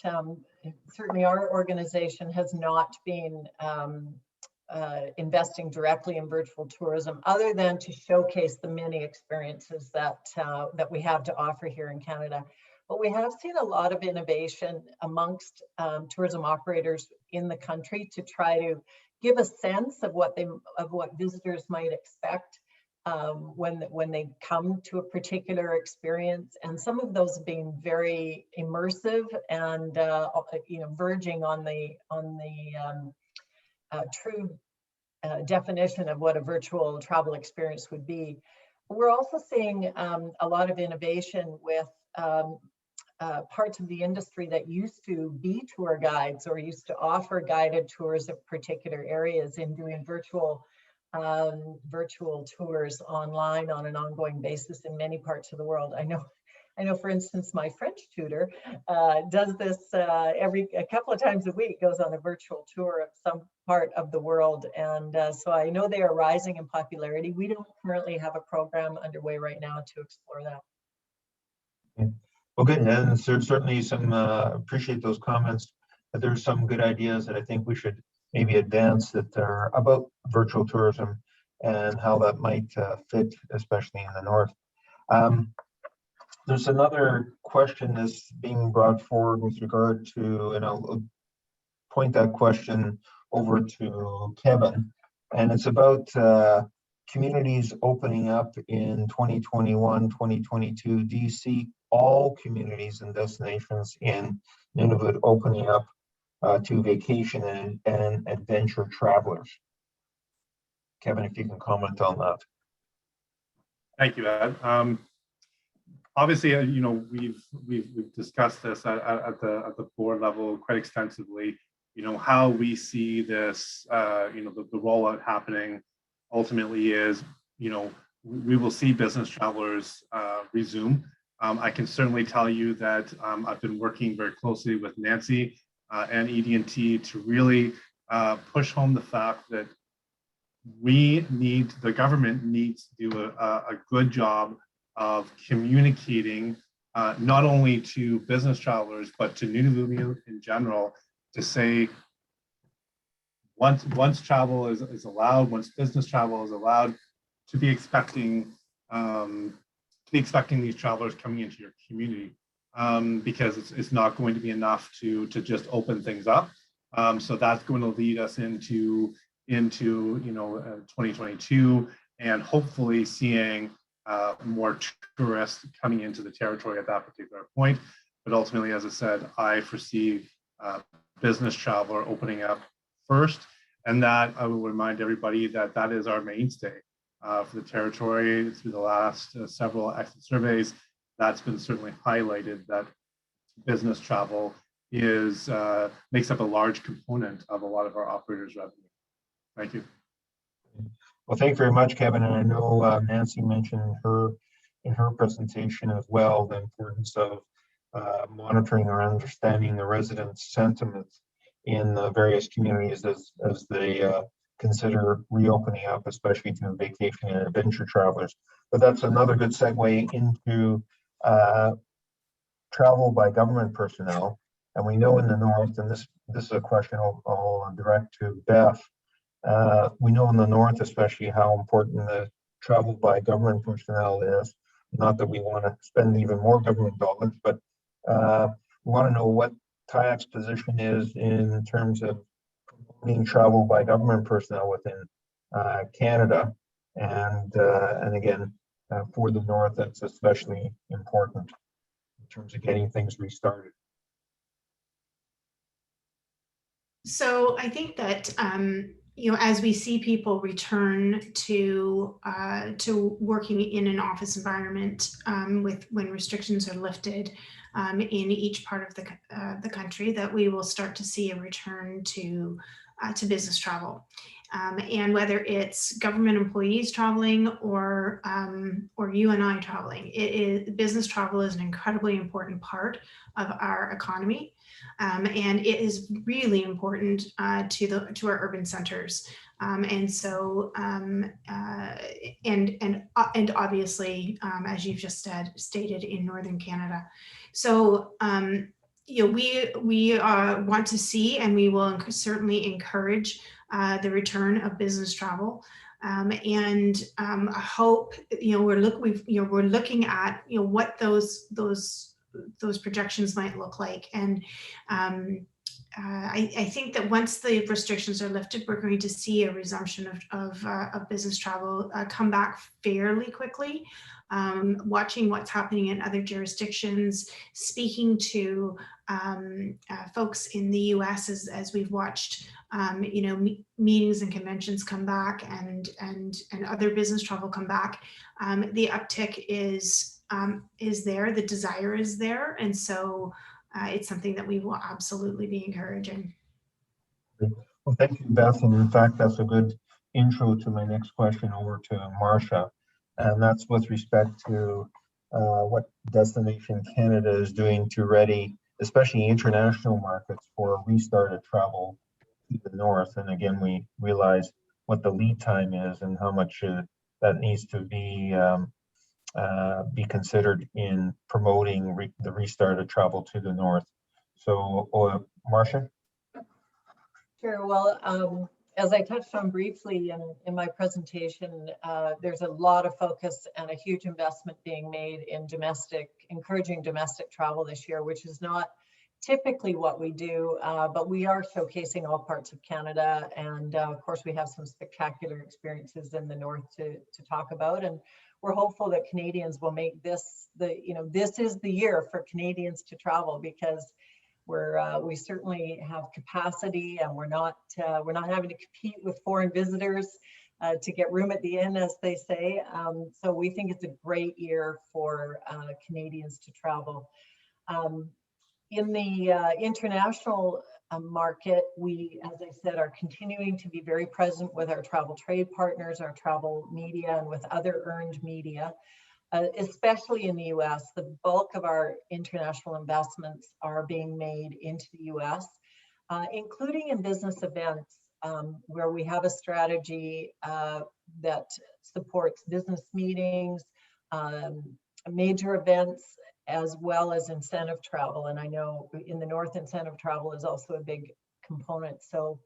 [SPEAKER 4] certainly our organization has not been investing directly in virtual tourism, other than to showcase the many experiences that we have to offer here in Canada. But we have seen a lot of innovation amongst tourism operators in the country to try to give a sense of what visitors might expect when they come to a particular experience, and some of those being very immersive and verging on the true definition of what a virtual travel experience would be. We're also seeing a lot of innovation with parts of the industry that used to be tour guides or used to offer guided tours of particular areas in doing virtual tours online on an ongoing basis in many parts of the world. I know, for instance, my French tutor does this a couple of times a week, goes on a virtual tour of some part of the world. And so I know they are rising in popularity. We don't currently have a program underway right now to explore that.
[SPEAKER 1] Okay. Well, good. And certainly appreciate those comments. There's some good ideas that I think we should maybe advance that are about virtual tourism and how that might fit, especially in the North. There's another question that's being brought forward with regard to, and I'll point that question over to Kevin, and it's about communities opening up in 2021, 2022. Do you see all communities and destinations in Nunavut opening up to vacation and adventure travelers. Kevin, if you can comment on that.
[SPEAKER 5] Thank you, Ed. Obviously, you know, we've discussed this at the board level quite extensively. You know, how we see this, you know, the rollout happening ultimately is, you know, we will see business travelers resume. I can certainly tell you that I've been working very closely with Nancy and ED&T to really push home the fact that the government needs to do a good job of communicating not only to business travelers, but to Nunavut in general, to say once travel is allowed, once business travel is allowed, to be expecting these travelers coming into your community, because it's not going to be enough to just open things up. So that's going to lead us into you know 2022, and hopefully seeing more tourists coming into the territory at that particular point. But ultimately, as I said, I foresee business traveler opening up first, and that I will remind everybody that that is our mainstay for the territory. Through the last several exit surveys, that's been certainly highlighted, that business travel is makes up a large component of a lot of our operators' revenue. Thank you.
[SPEAKER 1] Well, thank you very much, Kevin. And I know Nancy mentioned in her presentation as well the importance of monitoring or understanding the residents' sentiments in the various communities as they consider reopening up, especially to vacation and adventure travelers. But that's another good segue into travel by government personnel. And we know in the North, and this is a question I'll direct to Beth. We know in the North, especially, how important the travel by government personnel is. Not that we want to spend even more government dollars, but we want to know what TIAC's position is in terms of promoting travel by government personnel within Canada. And again, for the North, that's especially important in terms of getting things restarted.
[SPEAKER 3] So I think that you know, as we see people return to working in an office environment, when restrictions are lifted in each part of the country, that we will start to see a return to business travel, and whether it's government employees traveling or you and I traveling, business travel is an incredibly important part of our economy. And it is really important to our urban centers, and so and obviously, as you've just stated, in Northern Canada. So you know, we want to see, and we will certainly encourage the return of business travel. And I hope, you know, we're looking at, you know, what those projections might look like. And I think that once the restrictions are lifted, we're going to see a resumption of business travel come back fairly quickly. Watching what's happening in other jurisdictions, speaking to folks in the US as we've watched, you know, meetings and conventions come back, and other business travel come back. The uptick is there, the desire is there, and so it's something that we will absolutely be encouraging.
[SPEAKER 1] Well, thank you, Beth. And in fact, that's a good intro to my next question over to Marsha, and that's with respect to what Destination Canada is doing to ready, especially international markets, for a restart of travel to the North. And again, we realize what the lead time is and how much that needs to be considered in promoting the restart of travel to the North. So, Marsha?
[SPEAKER 4] Sure. Well, as I touched on briefly in my presentation, there's a lot of focus and a huge investment being made in encouraging domestic travel this year, which is not typically what we do, but we are showcasing all parts of Canada. And of course, we have some spectacular experiences in the North to talk about. And we're hopeful that Canadians will make this this is the year for Canadians to travel, because we certainly have capacity, and we're not having to compete with foreign visitors to get room at the inn, as they say. So we think it's a great year for Canadians to travel. In the international market, we, as I said, are continuing to be very present with our travel trade partners, our travel media, and with other earned media, especially in the US. The bulk of our international investments are being made into the US, including in business events, where we have a strategy that supports business meetings, major events, as well as incentive travel. And I know in the North, incentive travel is also a big component. So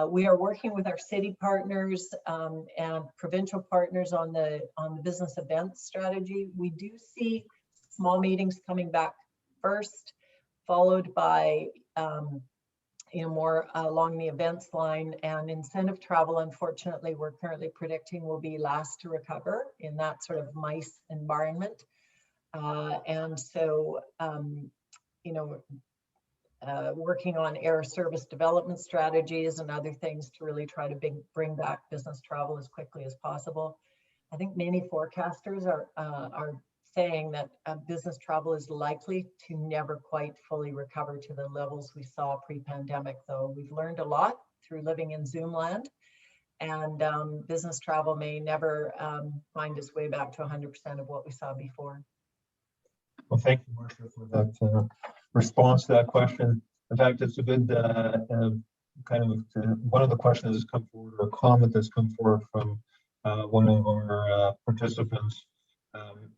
[SPEAKER 4] we are working with our city partners and provincial partners on the business events strategy. We do see small meetings coming back first, followed by more along the events line, and incentive travel, unfortunately, we're currently predicting will be last to recover in that sort of MICE environment. And so, working on air service development strategies and other things to really try to bring back business travel as quickly as possible. I think many forecasters are saying that business travel is likely to never quite fully recover to the levels we saw pre-pandemic, though we've learned a lot through living in Zoom land, and business travel may never find its way back to 100% of what we saw before.
[SPEAKER 1] Well, thank you, Marsha, for that response to that question. In fact, it's a good one of the questions that's come forward, or a comment that's come forward from one of our participants,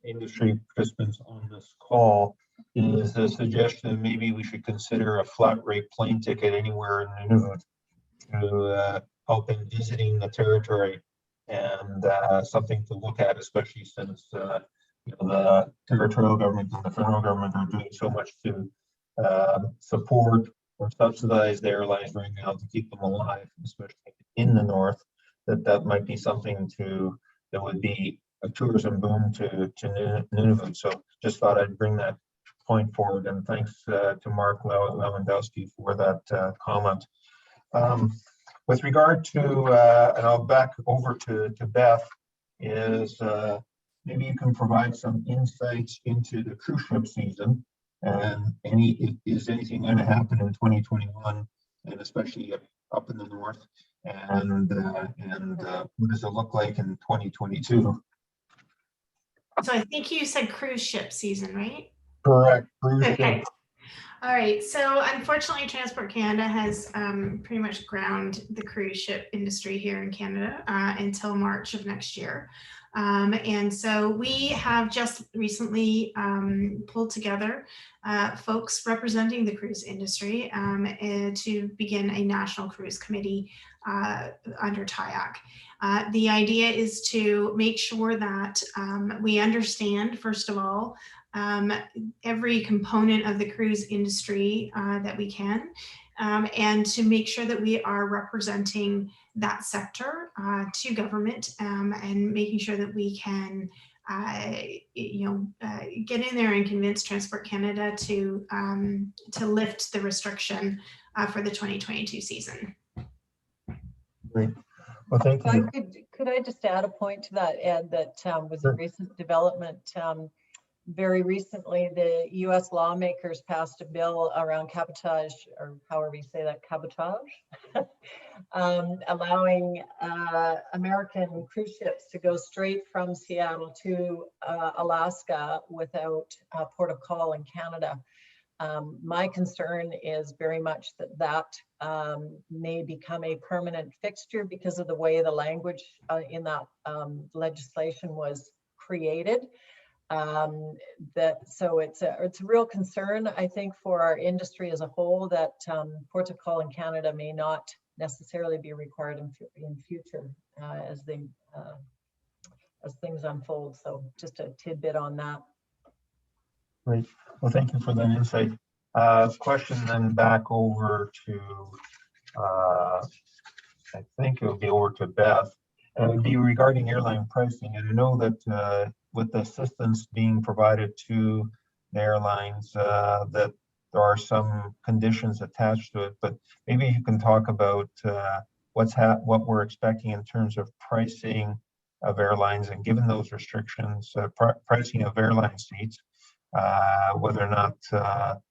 [SPEAKER 1] industry participants on this call, is a suggestion that maybe we should consider a flat rate plane ticket anywhere in Nunavut to help in visiting the territory, and something to look at, especially since the territorial government and the federal government are doing so much to support or subsidize the airlines right now to keep them alive, especially in the north. That might be something that would be a tourism boom to Nunavut. So just thought I'd bring that point forward, and thanks to Mark Lewandowski for that comment. With regard to, and I'll back over to Beth, is maybe you can provide some insights into the cruise ship season, and is anything going to happen in 2021, and especially up in the north, and what does it look like in 2022?
[SPEAKER 3] So I think you said cruise ship season, right?
[SPEAKER 1] Correct. Cruise
[SPEAKER 3] okay.
[SPEAKER 1] ship.
[SPEAKER 3] All right. So unfortunately, Transport Canada has pretty much ground the cruise ship industry here in Canada until March of next year. And so we have just recently pulled together folks representing the cruise industry to begin a national cruise committee under TIAC. The idea is to make sure that we understand, first of all, every component of the cruise industry that we can, and to make sure that we are representing that sector to government, and making sure that we can get in there and convince Transport Canada to lift the restriction for the 2022 season.
[SPEAKER 1] Great. Well, thank you.
[SPEAKER 4] Could I just add a point to that, Ed, that was a recent development. Very recently, the US lawmakers passed a bill around cabotage, or however you say that, cabotage, allowing American cruise ships to go straight from Seattle to Alaska without port of call in Canada. My concern is very much that may become a permanent fixture because of the way the language in that legislation was created. So it's a real concern, I think, for our industry as a whole, that port of call in Canada may not necessarily be required in future as things unfold. So just a tidbit on that.
[SPEAKER 1] Great. Well, thank you for that insight. Question then back over to, I think it'll be over to Beth. It would be regarding airline pricing. And I know that with the assistance being provided to the airlines, that there are some conditions attached to it, but maybe you can talk about what we're expecting in terms of pricing of airlines, and given those restrictions, pricing of airline seats, whether or not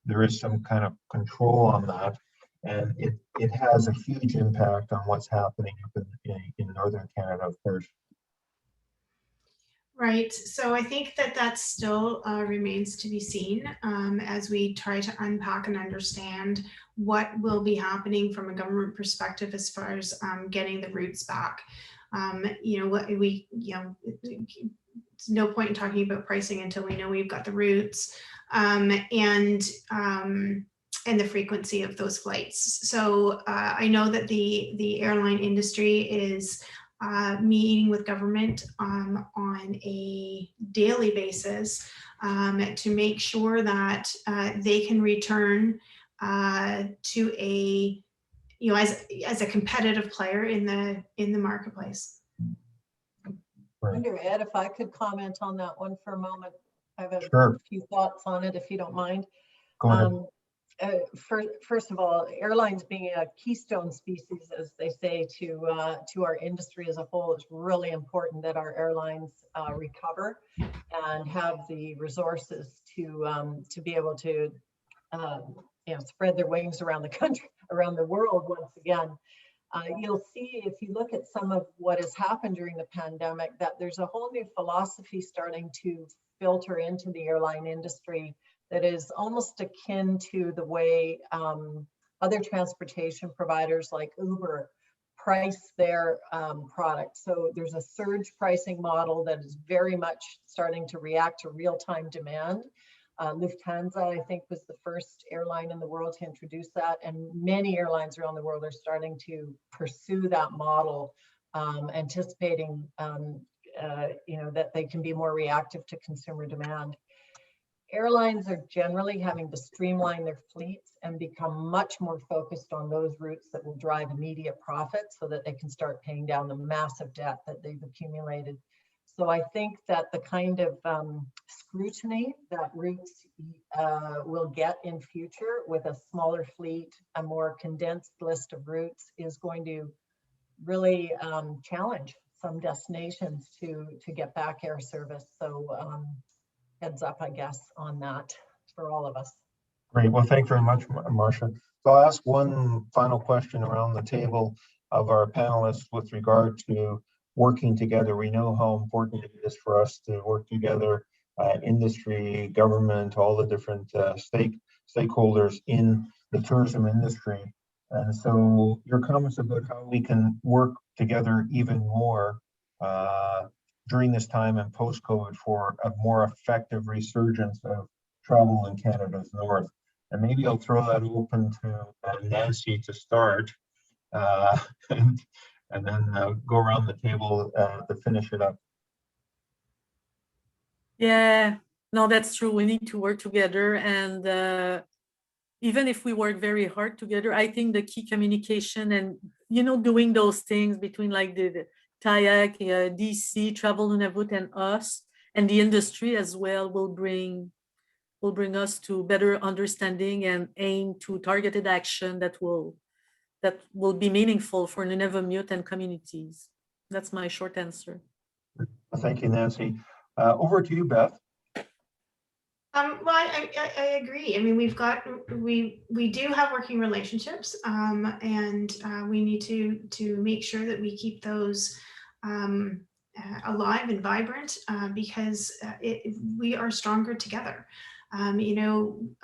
[SPEAKER 1] there is some kind of control on that. And it has a huge impact on what's happening up in Northern Canada, of course.
[SPEAKER 3] Right. So I think that still remains to be seen as we try to unpack and understand what will be happening from a government perspective as far as getting the routes back. It's no point in talking about pricing until we know we've got the routes and the frequency of those flights. So I know that the airline industry is meeting with government on a daily basis to make sure that they can return to a, as a competitive player in the marketplace.
[SPEAKER 4] I wonder, Ed, if I could comment on that one for a moment. I have a
[SPEAKER 1] Sure.
[SPEAKER 4] few thoughts on it, if you don't mind.
[SPEAKER 1] Go ahead.
[SPEAKER 4] First of all, airlines being a keystone species, as they say, to our industry as a whole, it's really important that our airlines recover and have the resources to be able to spread their wings around the country, around the world once again. You'll see, if you look at some of what has happened during the pandemic, that there's a whole new philosophy starting to filter into the airline industry that is almost akin to the way other transportation providers like Uber price their products. So there's a surge pricing model that is very much starting to react to real-time demand. Lufthansa, I think, was the first airline in the world to introduce that, and many airlines around the world are starting to pursue that model, anticipating that they can be more reactive to consumer demand. Airlines are generally having to streamline their fleets and become much more focused on those routes that will drive immediate profit so that they can start paying down the massive debt that they've accumulated. So I think that the kind of scrutiny that routes will get in future with a smaller fleet, a more condensed list of routes, is going to really challenge some destinations to get back air service. So heads up, I guess, on that for all of us.
[SPEAKER 1] Great. Well, thank you very much, Marsha. So I'll ask one final question around the table of our panelists with regard to working together. We know how important it is for us to work together, industry, government, all the different stakeholders in the tourism industry. And so your comments about how we can work together even more during this time and post-COVID for a more effective resurgence of travel in Canada's north. And maybe I'll throw that open to Nancy to start, and then go around the table to finish it up.
[SPEAKER 2] Yeah, no, that's true. We need to work together. And even if we work very hard together, I think the key communication and, doing those things between like the TIAC, DC, Travel Nunavut, and us, and the industry as well, will bring us to better understanding and aim to targeted action that will be meaningful for Nunavut and communities. That's my short answer.
[SPEAKER 1] Thank you, Nancy. Over to you, Beth.
[SPEAKER 3] Well, I agree. I mean, we do have working relationships, and we need to make sure that we keep those alive and vibrant because we are stronger together. Kevin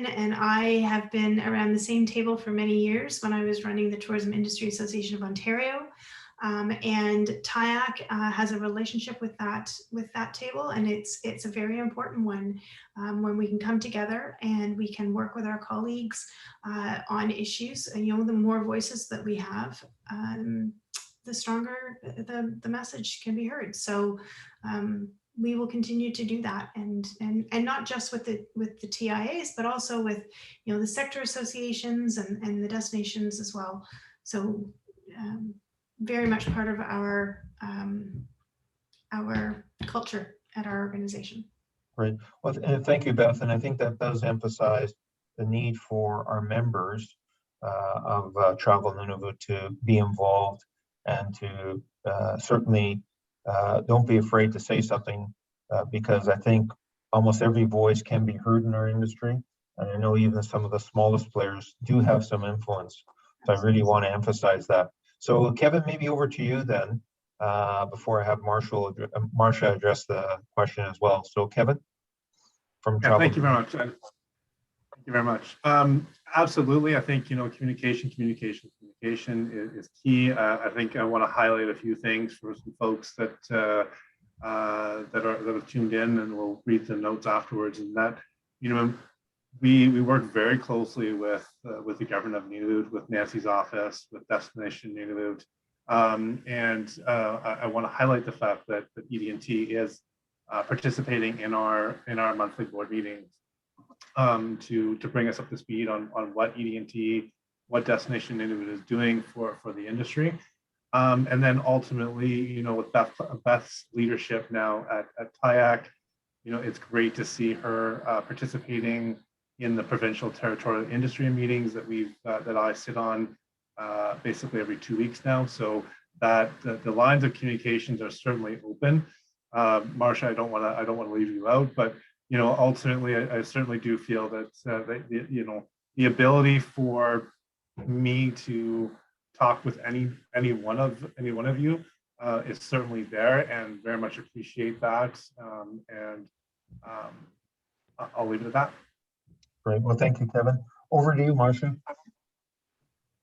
[SPEAKER 3] and I have been around the same table for many years when I was running the Tourism Industry Association of Ontario. And TIAC has a relationship with that table, and it's a very important one when we can come together and we can work with our colleagues on issues. And the more voices that we have, the stronger the message can be heard. So we will continue to do that, and not just with the TIAs, but also with the sector associations and the destinations as well. So. Very much part of our culture at our organization.
[SPEAKER 1] Right. Well, and thank you, Beth. And I think that does emphasize the need for our members of Travel Nunavut to be involved and to certainly don't be afraid to say something because I think almost every voice can be heard in our industry. And I know even some of the smallest players do have some influence. So I really want to emphasize that. So Kevin, maybe over to you then, before I have Marsha address the question as well. So Kevin, from Travel.
[SPEAKER 5] Thank you very much. Thank you very much. Absolutely, I think communication is key. I think I want to highlight a few things for some folks that that have tuned in, and we'll read the notes afterwards. And that we work very closely with the government of Nunavut, with Nancy's office, with Destination Nunavut, and I want to highlight the fact that the ED&T is participating in our monthly board meetings to bring us up to speed on what ED&T, what Destination Nunavut is doing for the industry. And then ultimately, with Beth's leadership now at TIAC, it's great to see her participating in the provincial territorial industry meetings that I sit on basically every 2 weeks now. So that the lines of communications are certainly open. Marsha, I don't want to leave you out, but ultimately, I certainly do feel that the ability for me to talk with any one of you is certainly there, and very much appreciate that. And I'll leave it at that.
[SPEAKER 1] Great. Well, thank you, Kevin. Over to you, Marsha.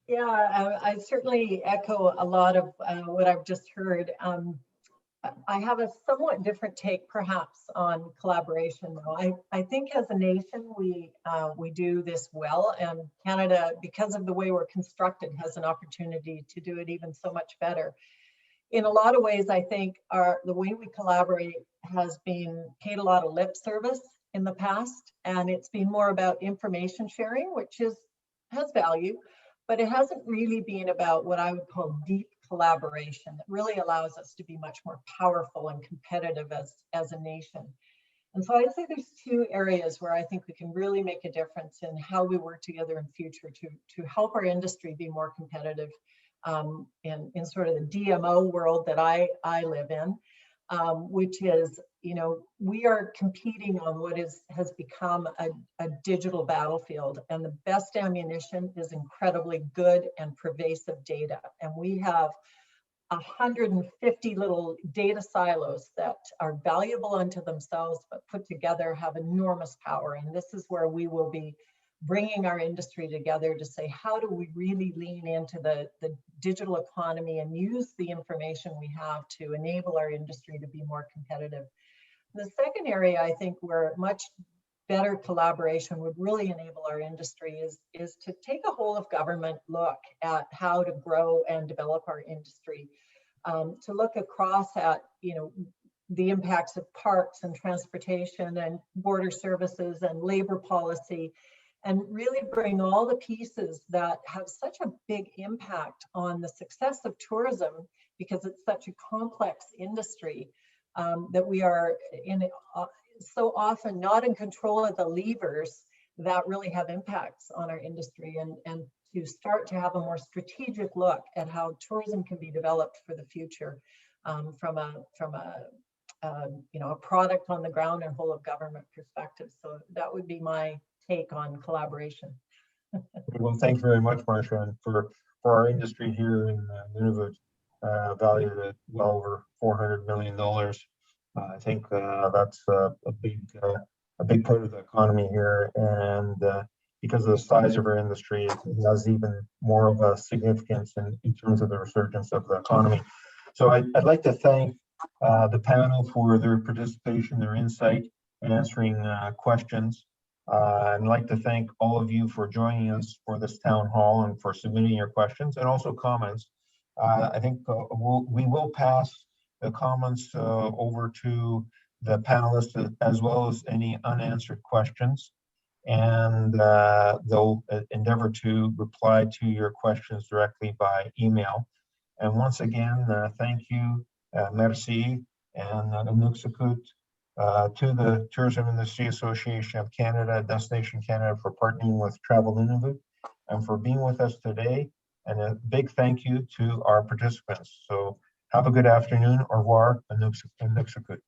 [SPEAKER 4] Yeah, I certainly echo a lot of what I've just heard. I have a somewhat different take, perhaps, on collaboration. Though I think as a nation we do this well, and Canada, because of the way we're constructed, has an opportunity to do it even so much better. In a lot of ways, I think the way we collaborate has been paid a lot of lip service in the past, and it's been more about information sharing, which has value, but it hasn't really been about what I would call deep collaboration that really allows us to be much more powerful and competitive as a nation. And so I'd say there's two areas where I think we can really make a difference in how we work together in future to help our industry be more competitive in sort of the DMO world that I live in, which is, we are competing on what has become a digital battlefield, and the best ammunition is incredibly good and pervasive data. And we have 150 little data silos that are valuable unto themselves, but put together have enormous power. And this is where we will be bringing our industry together to say, how do we really lean into the digital economy and use the information we have to enable our industry to be more competitive. The second area, I think, where much better collaboration would really enable our industry is to take a whole of government look at how to grow and develop our industry, to look across at, the impacts of parks and transportation and border services and labor policy, and really bring all the pieces that have such a big impact on the success of tourism, because it's such a complex industry that we are so often not in control of the levers that really have impacts on our industry, and to start to have a more strategic look at how tourism can be developed for the future from a product on the ground and whole of government perspective. So that would be my take on collaboration.
[SPEAKER 1] Well, thank you very much, Marsha, and for our industry here in Nunavut, valued at well over $400 million. I think that's a big part of the economy here, and because of the size of our industry, it has even more of a significance in terms of the resurgence of the economy. So I'd like to thank the panel for their participation, their insight, and answering questions. I'd like to thank all of you for joining us for this town hall and for submitting your questions and also comments. I think we will pass the comments over to the panelists as well as any unanswered questions, and they'll endeavor to reply to your questions directly by email. And once again, thank you, merci, and nuksakut, to the Tourism Industry Association of Canada, Destination Canada, for partnering with Travel Nunavut and for being with us today. And a big thank you to our participants. So have a good afternoon. Au revoir. Inuksukut.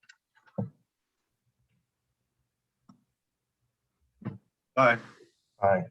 [SPEAKER 5] Bye.
[SPEAKER 1] Bye.